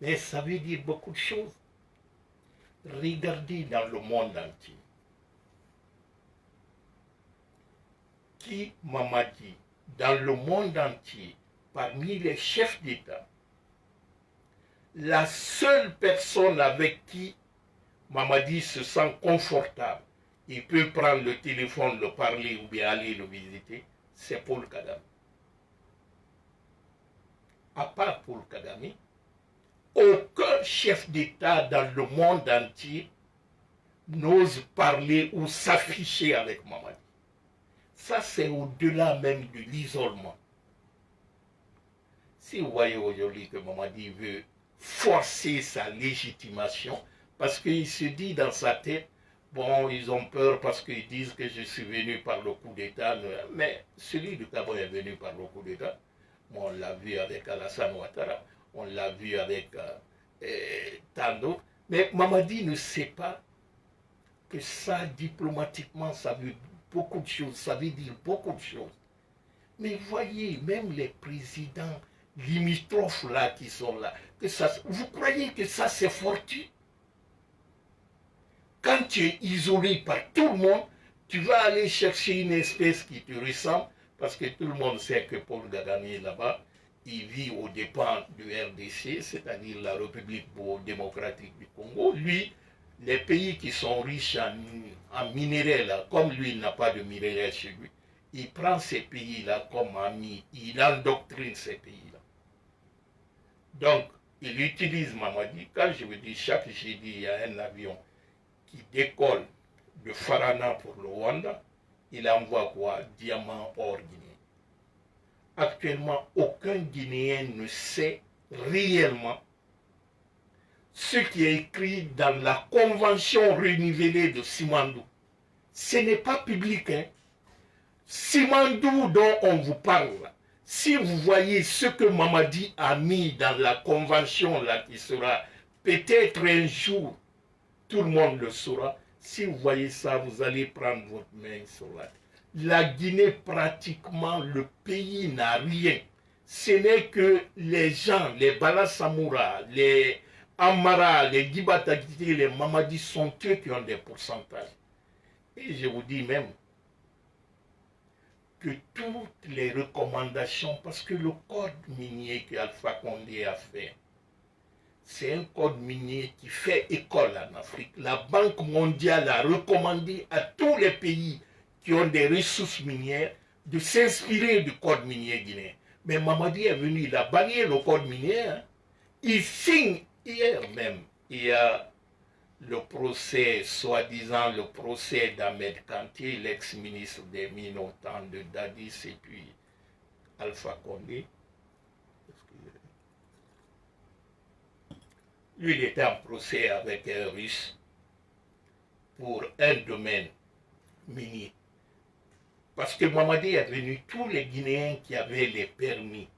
Mais ça veut dire beaucoup de choses. Regardez dans le monde entier. Qui Mamadi, dans le monde entier, parmi les chefs d'État, la seule personne avec qui Mamadi se sent confortable, il peut prendre le téléphone, le parler ou bien aller le visiter, c'est Paul Kagame. À part Paul Kagame, aucun chef d'État dans le monde entier n'ose parler ou s'afficher avec Mamadi. Ça, c'est au-delà même de l'isolement. Si vous voyez aujourd'hui que Mamadi veut forcer sa légitimation, parce qu'il se dit dans sa tête, bon, ils ont peur parce qu'ils disent que je suis venu par le coup d'État, mais celui du Gabon est venu par le coup d'État. Bon, on l'a vu avec Alassane Ouattara, on l'a vu avec Tando, mais Mamadi ne sait pas que ça, diplomatiquement, ça veut beaucoup de choses, ça veut dire beaucoup de choses. Mais voyez, même les présidents limitrophes là qui sont là, que ça, vous croyez que ça c'est fortuit? Quand tu es isolé par tout le monde, tu vas aller chercher une espèce qui te ressemble, parce que tout le monde sait que Paul Kagame est là-bas, il vit aux dépens du RDC, c'est-à-dire la République démocratique du Congo. Lui, les pays qui sont riches en minerais, là, comme lui, il n'a pas de minerais chez lui, il prend ces pays-là comme amis, il endoctrine ces pays-là. Donc, il utilise Mamadi. Quand je vous dis chaque jeudi, il y a un avion qui décolle de Farana pour le Rwanda, il envoie quoi? Diamant or Guinée. Actuellement, aucun Guinéen ne sait réellement ce qui est écrit dans la convention renouvelée de Simandou. Ce n'est pas public, hein. Simandou dont on vous parle, si vous voyez ce que Mamadi a mis dans la convention là, qui sera peut-être un jour, tout le monde le saura, si vous voyez ça, vous allez prendre votre main sur la tête. La Guinée, pratiquement, le pays n'a rien. Ce n'est que les gens, les Bala Samoura, les Amara, les Gibatagiti, les Mamadi sont eux qui ont des pourcentages. Et je vous dis même que toutes les recommandations, parce que le code minier que Alpha Condé a fait, c'est un code minier qui fait école en Afrique. La Banque mondiale a recommandé à tous les pays qui ont des ressources minières de s'inspirer du code minier guinéen. Mais Mamadi est venu, il a balayé le code minier. Hein. Il signe hier même. Il y a le procès, soi-disant le procès d'Ahmed Kanté, l'ex-ministre des Mines au temps de Dadis et puis Alpha Condé. Lui, il était en procès avec un Russe pour un domaine minier. Parce que Mamadi est venu, tous les Guinéens qui avaient les permis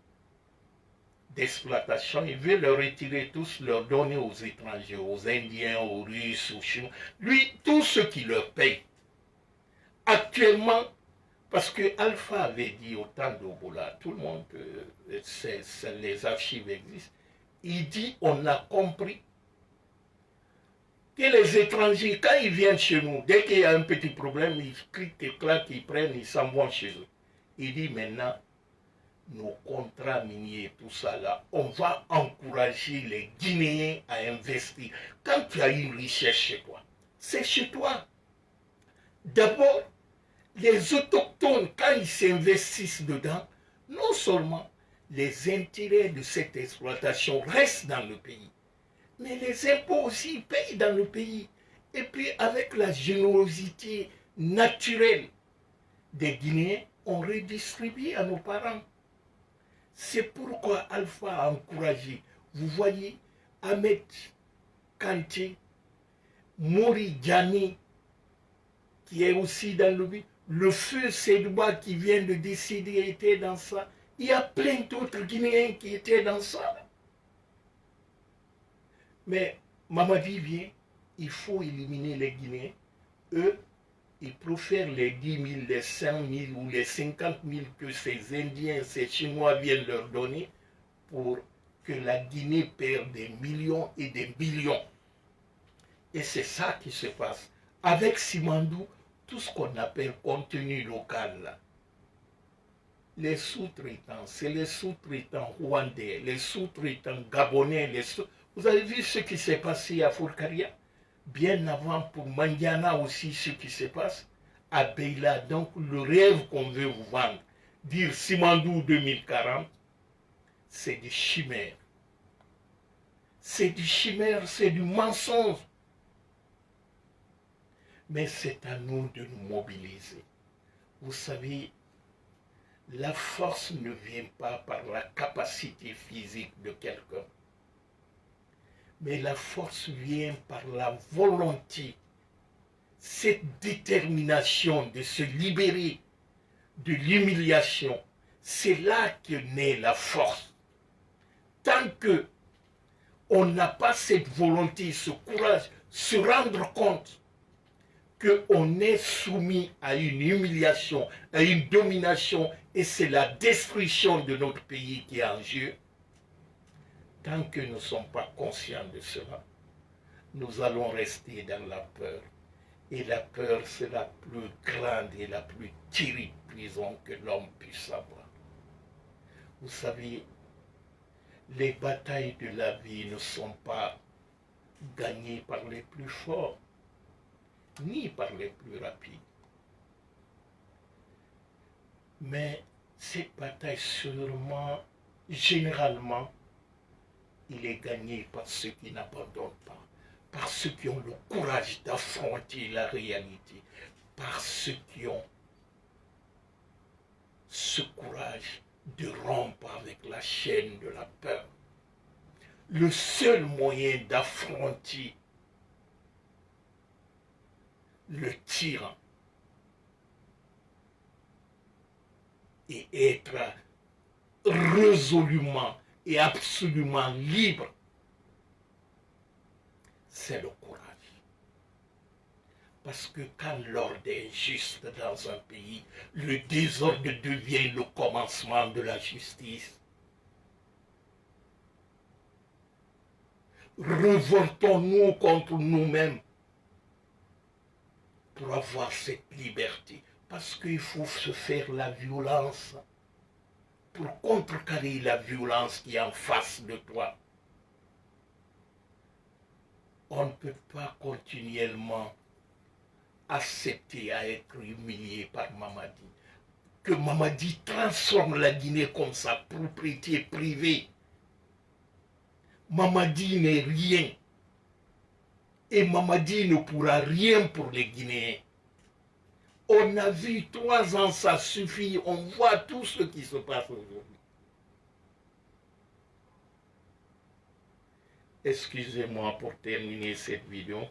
d'exploitation, il veut leur retirer tous, leur donner aux étrangers, aux Indiens, aux Russes, aux Chinois. Lui, tous ceux qui leur payent. Actuellement, parce que Alpha avait dit au temps d'Obola, tout le monde, les archives existent, il dit, on a compris que les étrangers, quand ils viennent chez nous, dès qu'il y a un petit problème, ils cliquent, ils claquent, ils prennent, ils s'en vont chez eux. Il dit maintenant, nos contrats miniers, tout ça là, on va encourager les Guinéens à investir. Quand tu as une richesse chez toi, c'est chez toi. D'abord, les autochtones, quand ils s'investissent dedans, non seulement les intérêts de cette exploitation restent dans le pays, mais les impôts aussi payent dans le pays. Et puis avec la générosité naturelle des Guinéens, on redistribue à nos parents. C'est pourquoi Alpha a encouragé. Vous voyez, Ahmed Kanté, Mori Djani, qui est aussi dans le but, le feu Sedouba qui vient de décéder était dans ça. Il y a plein d'autres Guinéens qui étaient dans ça. Mais Mamadi vient, il faut éliminer les Guinéens. Eux, ils préfèrent les 10 000, les 5 000 ou les 50 000 que ces Indiens, ces Chinois viennent leur donner pour que la Guinée perde des millions et des millions. Et c'est ça qui se passe. Avec Simandou, tout ce qu'on appelle contenu local, là, les sous-traitants, c'est les sous-traitants rwandais, les sous-traitants gabonais, vous avez vu ce qui s'est passé à Fourcaria? Bien avant pour Mandiana aussi ce qui se passe à Beila. Donc le rêve qu'on veut vous vendre, dire Simandou 2040, c'est du chimère. C'est du chimère, c'est du mensonge. Mais c'est à nous de nous mobiliser. Vous savez, la force ne vient pas par la capacité physique de quelqu'un. Mais la force vient par la volonté, cette détermination de se libérer de l'humiliation. C'est là que naît la force. Tant que on n'a pas cette volonté, ce courage, se rendre compte qu'on est soumis à une humiliation, à une domination, et c'est la destruction de notre pays qui est en jeu. Tant que nous ne sommes pas conscients de cela, nous allons rester dans la peur. Et la peur, c'est la plus grande et la plus terrible prison que l'homme puisse avoir. Vous savez, les batailles de la vie ne sont pas gagnées par les plus forts, ni par les plus rapides. Mais cette bataille, sûrement, généralement, il est gagné par ceux qui n'abandonnent pas, par ceux qui ont le courage d'affronter la réalité, par ceux qui ont ce courage de rompre avec la chaîne de la peur. Le seul moyen d'affronter le tyran et être résolument et absolument libre, c'est le courage. Parce que quand l'ordre est juste dans un pays, le désordre devient le commencement de la justice. Révoltons-nous contre nous-mêmes pour avoir cette liberté. Parce qu'il faut se faire la violence pour contrecarrer la violence qui est en face de toi. On ne peut pas continuellement accepter à être humilié par Mamadi. Que Mamadi transforme la Guinée comme sa propriété privée. Mamadi n'est rien. Et Mamadi ne pourra rien pour les Guinéens. On a vu 3 ans, ça suffit. On voit tout ce qui se passe aujourd'hui. Excusez-moi pour terminer cette vidéo.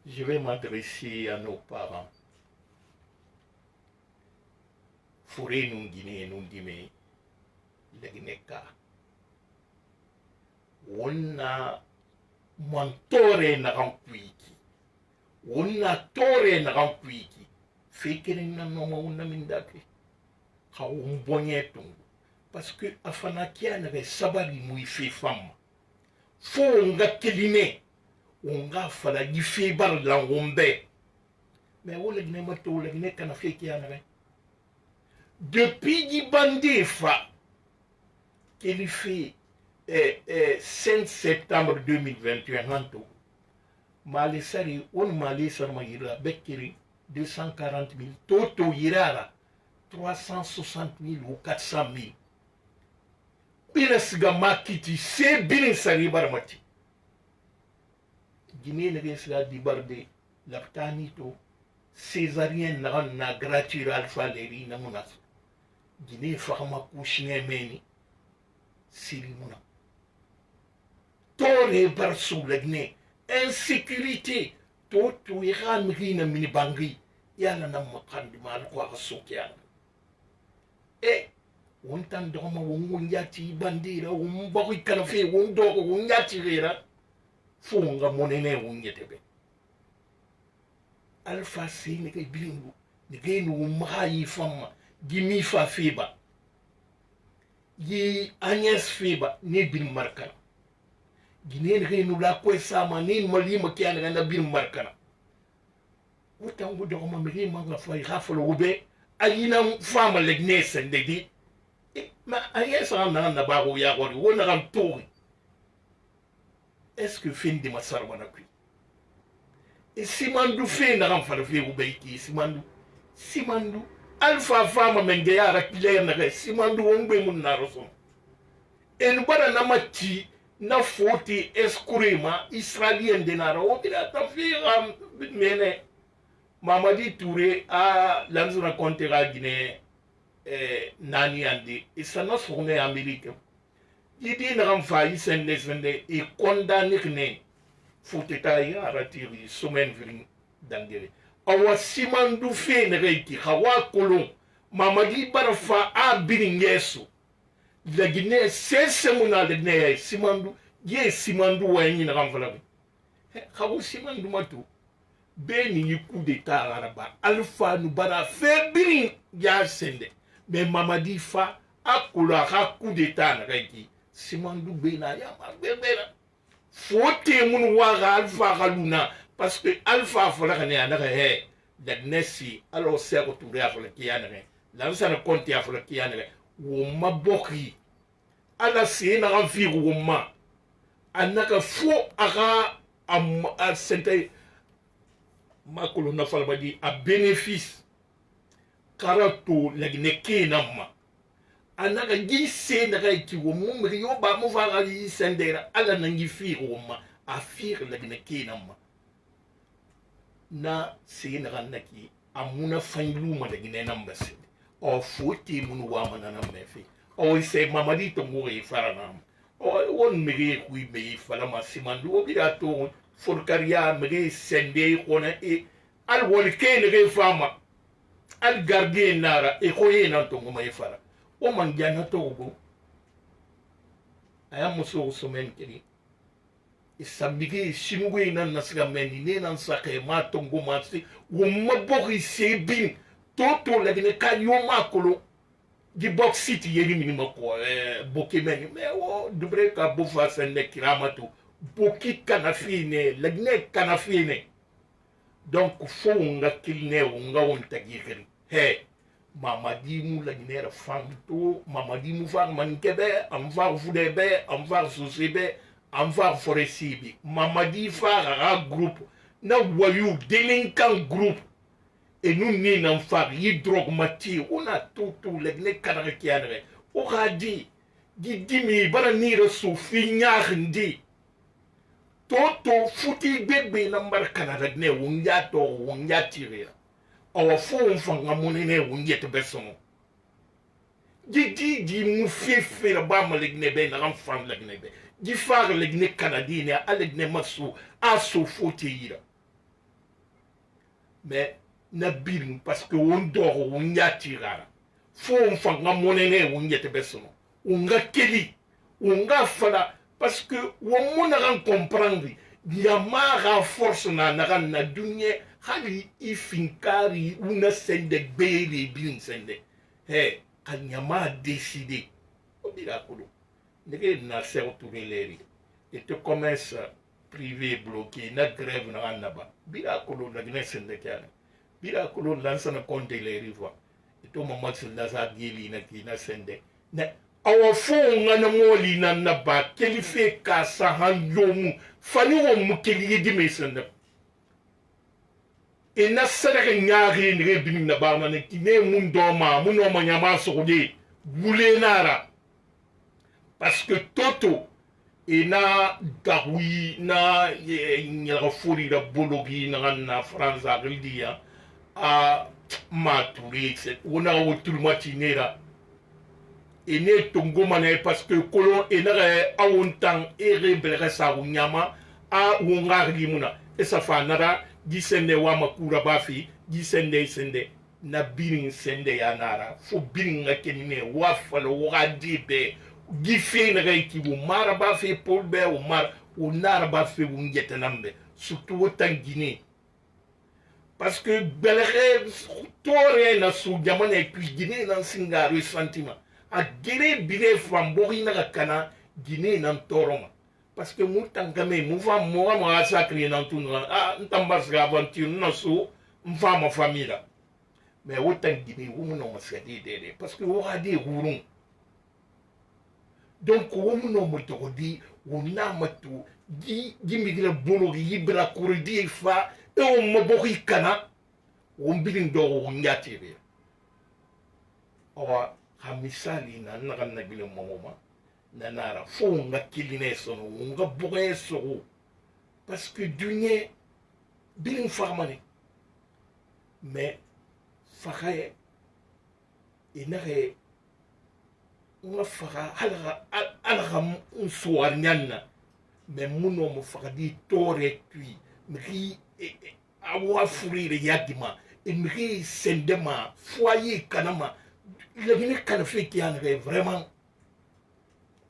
Je vais m'adresser à nos parents. Fure nun Guinée, nun dime, legneka. Wonna mantore na rampuiki. Wonna tore na rampuiki. Fekere na noma wonna mindake. Ka umbonye tungu. Parce que afanakia n'avait sabari mouife femme. Fo nga keline. Onga fala gife bar la ngombe. Mais où le gne mato le gne kana feki anave. Depuis Gibandefa, qu'il fait 5 septembre 2021, Malesari, on Malesar Maïra, Bekiri, 240 000, Toto Irara, 360 000 ou 400 000. Binesga Makiti, c'est Binesari Barmati. Guinée ne dibarde l'Aptanito, Césarien na gratuit alpha leri na munas. Guinée farma couchine meni, sirimuna. Tore barsu la Guinée, insécurité, toto iran rina mini bangi, yala na mokandi mal kwa sokiana. Et won tan dogma won yati bandira won bako kana fe won dogo won yati rera fo nga monene won yetebe alfa se ne kay bilingu ne kay no mayi fama gimi fa feba yi Agnès feba ne bin markana ginen kay no la ko sama ni malima kiyana na bin markana wotan go dogma mi ma nga fa khafalo ube ayina fama legne sende di ma Agnès na ba go ya gori wona ram touri est-ce que fin de ma sarwana kui et simandu fe na ram fa fe ube ki simandu alfa fama menge ya rakile na simandu wongbe mun na roso en bada na mati na foti eskurema israélien de nara o bila ta fi ram mene Mamadi Touré a lanzuna kontera Guinée nani andi et ça n'a fourné américain yidi na ram fa sende et condamné ne foteta ya ratiri semaine vini dangere awa simandu fe ne reiki hawa kolon Mamadi Barafa a biringeso la Guinée c'est mona de ne simandu ye simandu wa yin na ram fa la hawa simandu matu beni yi coup d'état araba alpha nu bara fe birin ya sende mais Mamadi fa akula ha coup d'état na reiki simandu bena ya ma bebera fote mun wa alpha galuna parce que alpha fola ne ana he da nesi alors c'est retouré à fola ki ana la ça ne compte à fola ki ana wo maboki ala se na rafi wo ma anaka fo aga am a sente makolo na falba di a bénéfice karato lagne kenama anaka gise na ki wo mo yo ba mo va ga sendera ala na ngi fi wo ma a fi lagne kenama na sina ganaki amuna fanyu ma lagne namba se o foti mun wa mana na mefi o se Mamadi to mo e faranam o won mege ku be fala ma simandu o bira to forkaria mege sende kona e al wolke ne fama al gardien nara e koye nan to ngoma e fara o man jana to go aya muso somen kiri isambige shimugwe nan nasiga meni ne nan sake ma to ngoma si wo mabori sebin toto la dine kanyo makolo di box city yeri minima ko bokimeni me o dubre ka bofa sende kiramatu boki kanafine lagne kanafine donc fo nga kilne nga won tagikeri he Mamadi mu lagne ra fanto Mamadi mu fa man kebe am fa fudebe am fa sosebe am fa foresibi Mamadi fa ra groupe na wayu delinquant groupe et nous ni n'en fa yi drogue mati on a tout lagne kanare kianre o gadi di dimi bara ni resu fi ñaax ndi toto futi bebe na mbarkana ragne wunja to wunja tirera awa fo fanga monene wunje te besono di mu fefe la ba malegne be na ram fam lagne be di far legne canadine alegne masu aso futi yira mais na bilim parce que on dort wunja tirara fo fanga monene wunje te besono unga keli unga fala parce que on n'a comprendre il y a ma force na dunya hali ifinkari una sende beli bin sende he kanyama décider on dira kolo nege na ser toureleri et te commerce privé bloqué na grève na anaba bira kolo na gine sende kyana bira kolo lança na compte les rivois et to mama senda za geli na kina sende na awa fo ngana moli na ba kelife ka sa hanjomu fani wo mukeli di mesenda e na sadaka nyaari ni bin na ba na ki ne mun do ma mun no ma nyama so de bule nara parce que toto e na gawi na nyara fori da bologi na France agildia a maturi c'est on a autour matinera et ne tongo mané parce que colon et n'aurait à un temps et rebelle sa unyama a unga rimuna et ça fa nara disende wa makura bafi disende sende na birin sende ya nara fo birin nga kenine wa falo wa dibe gife na ga ikibu mara ba fe polbe o mar o nara ba fe wungeta nambe surtout wotan Guinée parce que belere tore na su jamana et puis Guinée nan singaru sentiment a gere bire fambori na kana Guinée nan toroma parce que mutangame muva moa ma sacré nan tunwa ah ntambasga aventure na su mfa ma famille mais autant Guinée où on m'a dit parce que on a des roulons donc on m'a dit on a matu di migre bolo yibra kurdi fa et on m'a bori kana on bilin do on yatire awa hamisali na na bilin mama nanara fo nga kiline sono nga boye so parce que dunya bilin farmane mais fagaye inare nga faga alga unsuar nyanna mais muno mo fagadi tore tui mri awa furire yadima mri sendema foyer kanama lagine kana feki yanre vraiment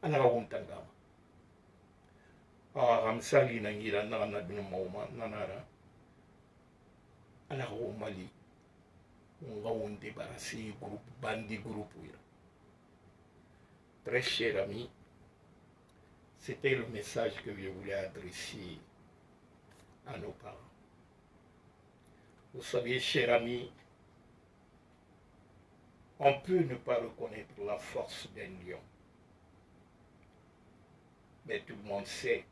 alaga untangama ramsali nangira na binu mauma nanara alaga mali on débarrasser groupe bandi groupe. Très cher ami, c'était le message que je voulais adresser à nos parents. Vous savez, cher ami, on peut ne pas reconnaître la force d'un lion, mais tout le monde sait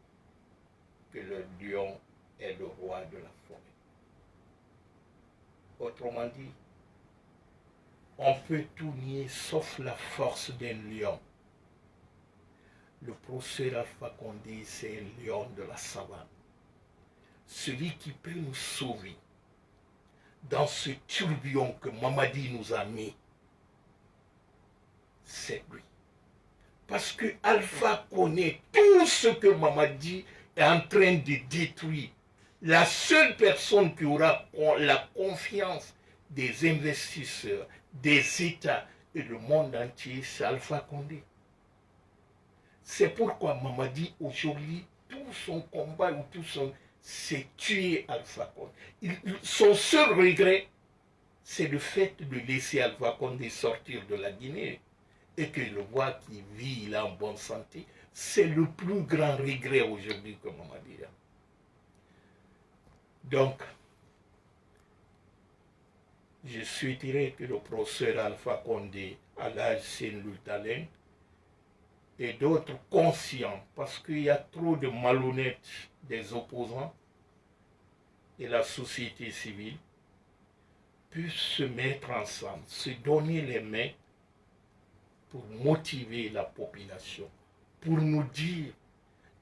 que le lion est le roi de la forêt. Autrement dit, on peut tout nier sauf la force d'un lion. Le professeur Alpha Condé, c'est un lion de la savane. Celui qui peut nous sauver dans ce tourbillon que Mamadi nous a mis, c'est lui. Parce que Alpha connaît tout ce que Mamadi est en train de détruire. La seule personne qui aura la confiance des investisseurs, des États et le monde entier, c'est Alpha Condé. C'est pourquoi Mamadi, aujourd'hui, tout son combat, ou tout son... c'est tuer Alpha Condé. Son seul regret, c'est le fait de laisser Alpha Condé sortir de la Guinée et que le voit qui vit là en bonne santé. C'est le plus grand regret aujourd'hui que Mamadi a. Donc, je souhaiterais que le professeur Alpha Condé, à l'âge Saint-Louis et d'autres conscients, parce qu'il y a trop de malhonnêtes des opposants et la société civile, puissent se mettre ensemble, se donner les mains pour motiver la population, pour nous dire,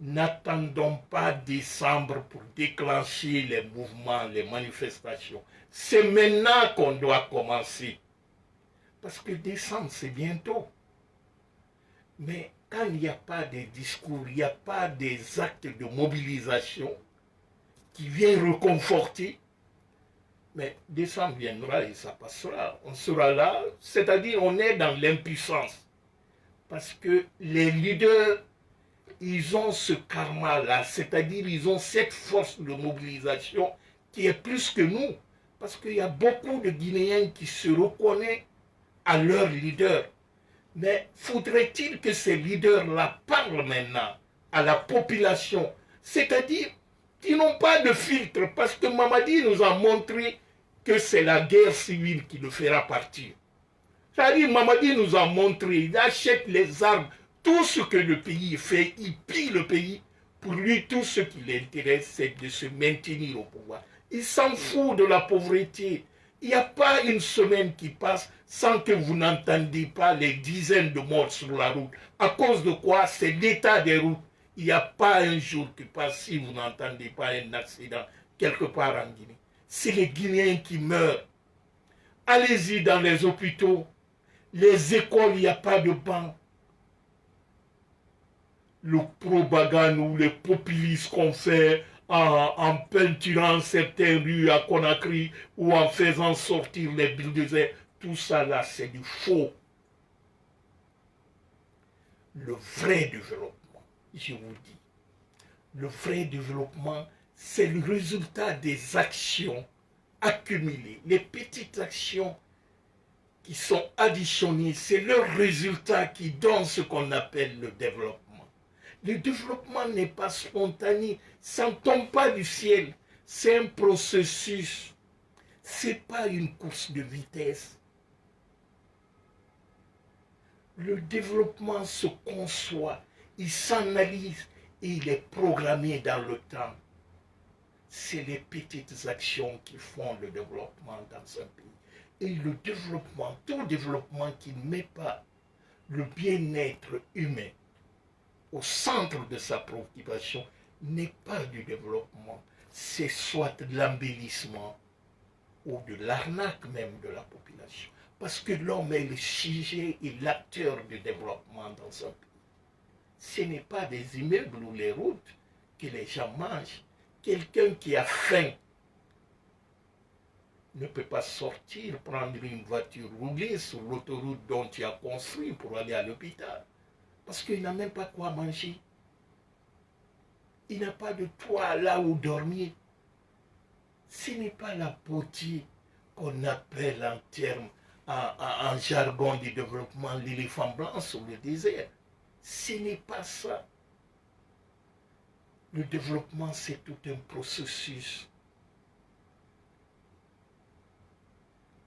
n'attendons pas décembre pour déclencher les mouvements, les manifestations. C'est maintenant qu'on doit commencer. Parce que décembre, c'est bientôt. Mais quand il n'y a pas de discours, il n'y a pas des actes de mobilisation qui viennent reconforter, mais décembre viendra et ça passera. On sera là, c'est-à-dire on est dans l'impuissance. Parce que les leaders, ils ont ce karma-là, c'est-à-dire ils ont cette force de mobilisation qui est plus que nous. Parce qu'il y a beaucoup de Guinéens qui se reconnaissent à leurs leaders. Mais faudrait-il que ces leaders-là parlent maintenant à la population, c'est-à-dire qu'ils n'ont pas de filtre, parce que Mamadi nous a montré que c'est la guerre civile qui le fera partir. C'est-à-dire Mamadi nous a montré, il achète les armes, tout ce que le pays fait, il pille le pays. Pour lui, tout ce qui l'intéresse, c'est de se maintenir au pouvoir. Il s'en fout de la pauvreté. Il n'y a pas une semaine qui passe sans que vous n'entendiez pas les dizaines de morts sur la route. À cause de quoi? C'est l'état des routes. Il n'y a pas un jour qui passe si vous n'entendez pas un accident quelque part en Guinée. C'est les Guinéens qui meurent. Allez-y dans les hôpitaux, les écoles, il n'y a pas de bancs. Le propagande ou les populistes qu'on fait en peinturant certaines rues à Conakry ou en faisant sortir les bulldozers. Tout ça là, c'est du faux. Le vrai développement, je vous dis, le vrai développement, c'est le résultat des actions accumulées. Les petites actions qui sont additionnées, c'est leur résultat qui donne ce qu'on appelle le développement. Le développement n'est pas spontané, ça ne tombe pas du ciel, c'est un processus, ce n'est pas une course de vitesse. Le développement se conçoit, il s'analyse et il est programmé dans le temps. C'est les petites actions qui font le développement dans un pays. Et le développement, tout développement qui ne met pas le bien-être humain au centre de sa préoccupation n'est pas du développement. C'est soit de l'embellissement ou de l'arnaque même de la population. Parce que l'homme est le sujet et l'acteur du développement dans un pays. Ce n'est pas des immeubles ou les routes que les gens mangent. Quelqu'un qui a faim ne peut pas sortir, prendre une voiture, rouler sur l'autoroute dont tu as construit pour aller à l'hôpital. Parce qu'il n'a même pas quoi manger. Il n'a pas de toit là où dormir. Ce n'est pas la beauté qu'on appelle en termes, en jargon du développement, l'éléphant blanc sur le désert. Ce n'est pas ça. Le développement, c'est tout un processus.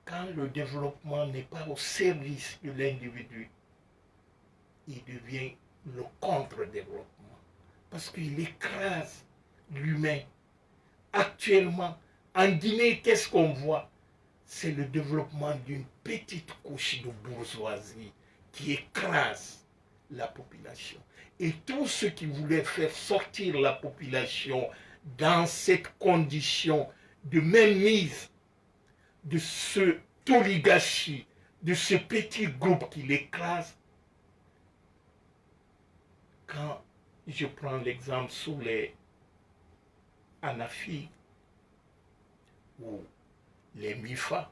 Quand le développement n'est pas au service de l'individu, il devient le contre-développement. Parce qu'il écrase l'humain. Actuellement, en Guinée, qu'est-ce qu'on voit? C'est le développement d'une petite couche de bourgeoisie qui écrase la population. Et tous ceux qui voulaient faire sortir la population dans cette condition de mainmise de ce oligarchie, de ce petit groupe qui l'écrase, quand je prends l'exemple sur les Anafi ou les MIFA,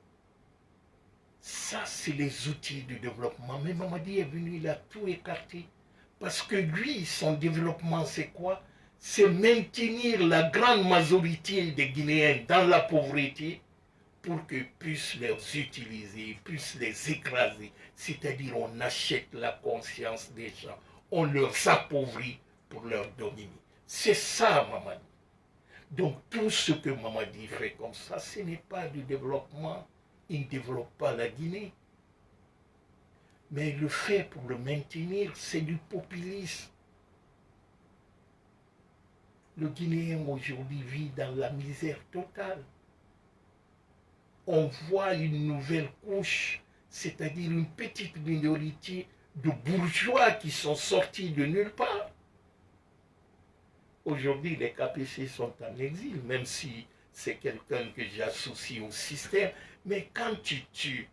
ça c'est les outils du développement. Mais Mamadi est venu, il a tout écarté. Parce que lui, son développement c'est quoi? C'est maintenir la grande majorité des Guinéens dans la pauvreté pour qu'ils puissent les utiliser, puissent les écraser. C'est-à-dire on achète la conscience des gens, on leur appauvrit pour leur dominer. C'est ça Mamadi. Donc tout ce que Mamadi fait comme ça, ce n'est pas du développement. Il ne développe pas la Guinée. Mais le fait pour le maintenir, c'est du populisme. Le Guinéen aujourd'hui vit dans la misère totale. On voit une nouvelle couche, c'est-à-dire une petite minorité de bourgeois qui sont sortis de nulle part. Aujourd'hui, les KPC sont en exil, même si c'est quelqu'un que j'associe au système. Mais quand tu tues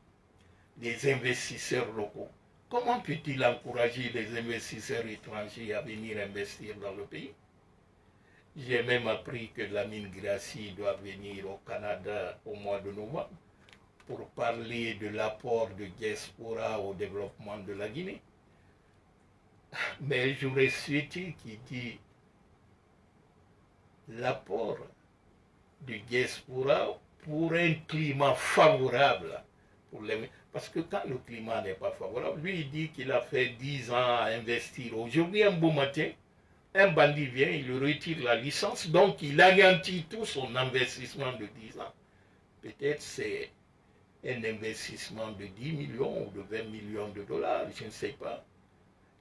les investisseurs locaux, comment peut-il encourager les investisseurs étrangers à venir investir dans le pays? J'ai même appris que Lamine Grassi doit venir au Canada au mois de novembre pour parler de l'apport de diaspora au développement de la Guinée. Mais j'aurais souhaité qu'il dise l'apport du diaspora pour un climat favorable pour les... Parce que quand le climat n'est pas favorable, lui il dit qu'il a fait 10 ans à investir. Aujourd'hui, un beau matin, un bandit vient, il lui retire la licence, donc il anéantit tout son investissement de 10 ans. Peut-être c'est un investissement de 10 millions ou de 20 millions de dollars, je ne sais pas.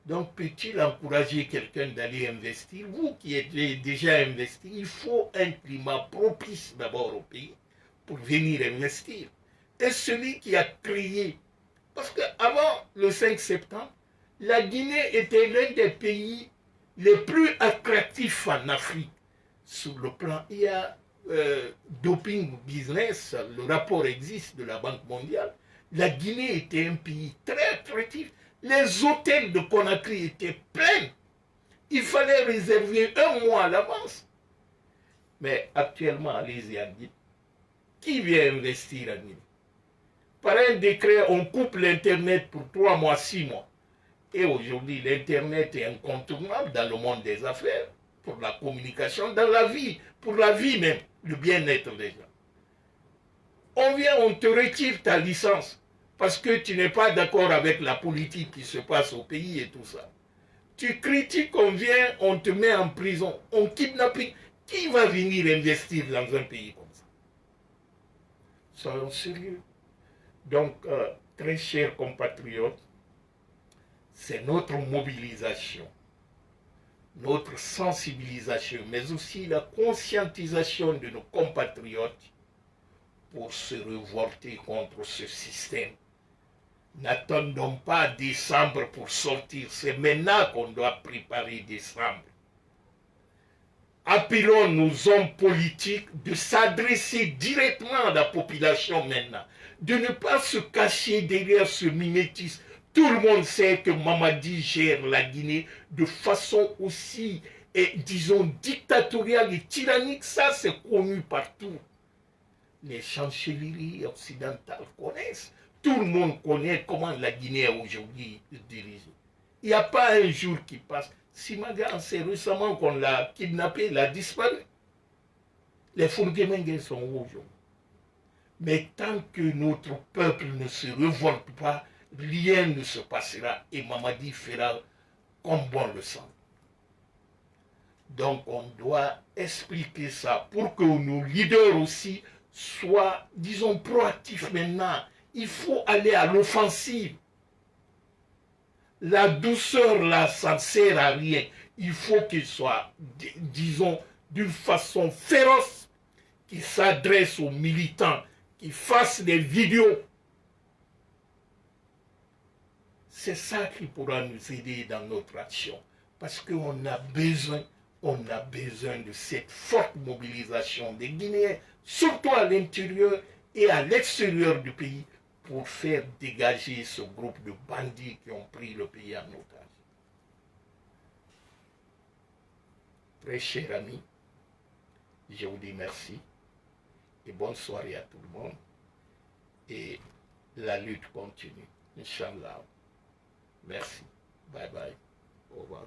Donc peut-il encourager quelqu'un d'aller investir? Vous qui êtes déjà investi, il faut un climat propice d'abord au pays pour venir investir. Et celui qui a créé, parce qu'avant le 5 septembre, la Guinée était l'un des pays les plus attractifs en Afrique. Sur le plan, il y a doping business, le rapport existe de la Banque mondiale. La Guinée était un pays très attractif. Les hôtels de Conakry étaient pleins. Il fallait réserver un mois à l'avance. Mais actuellement, allez-y en Guinée. Qui vient investir en Guinée? Par un décret, on coupe l'Internet pour 3 mois, 6 mois. Et aujourd'hui, l'Internet est incontournable dans le monde des affaires, pour la communication, dans la vie, pour la vie même, le bien-être des gens. On vient, on te retire ta licence parce que tu n'es pas d'accord avec la politique qui se passe au pays et tout ça. Tu critiques, on vient, on te met en prison, on kidnappe. Qui va venir investir dans un pays comme ça? Soyons sérieux. Donc, très chers compatriotes, c'est notre mobilisation, notre sensibilisation, mais aussi la conscientisation de nos compatriotes pour se révolter contre ce système. N'attendons pas décembre pour sortir, c'est maintenant qu'on doit préparer décembre. Appelons nos hommes politiques de s'adresser directement à la population maintenant, de ne pas se cacher derrière ce mimétisme. Tout le monde sait que Mamadi gère la Guinée de façon aussi, disons, dictatoriale et tyrannique. Ça, c'est connu partout. Les chancelleries occidentales connaissent. Tout le monde connaît comment la Guinée est aujourd'hui dirigée. Il n'y a pas un jour qui passe. Simaga, c'est récemment qu'on l'a kidnappé, il a disparu. Les Fourguemengues sont où aujourd'hui? Mais tant que notre peuple ne se révolte pas, rien ne se passera et Mamadi fera comme bon le sent. Donc on doit expliquer ça pour que nos leaders aussi soient, disons, proactifs maintenant. Il faut aller à l'offensive. La douceur là, ça ne sert à rien. Il faut qu'il soit, disons, d'une façon féroce, qu'il s'adresse aux militants, qu'il fasse des vidéos. C'est ça qui pourra nous aider dans notre action. Parce qu'on a besoin de cette forte mobilisation des Guinéens, surtout à l'intérieur et à l'extérieur du pays, pour faire dégager ce groupe de bandits qui ont pris le pays en otage. Très chers amis, je vous dis merci et bonne soirée à tout le monde. Et la lutte continue, Inch'Allah. Merci. Bye bye. Au revoir.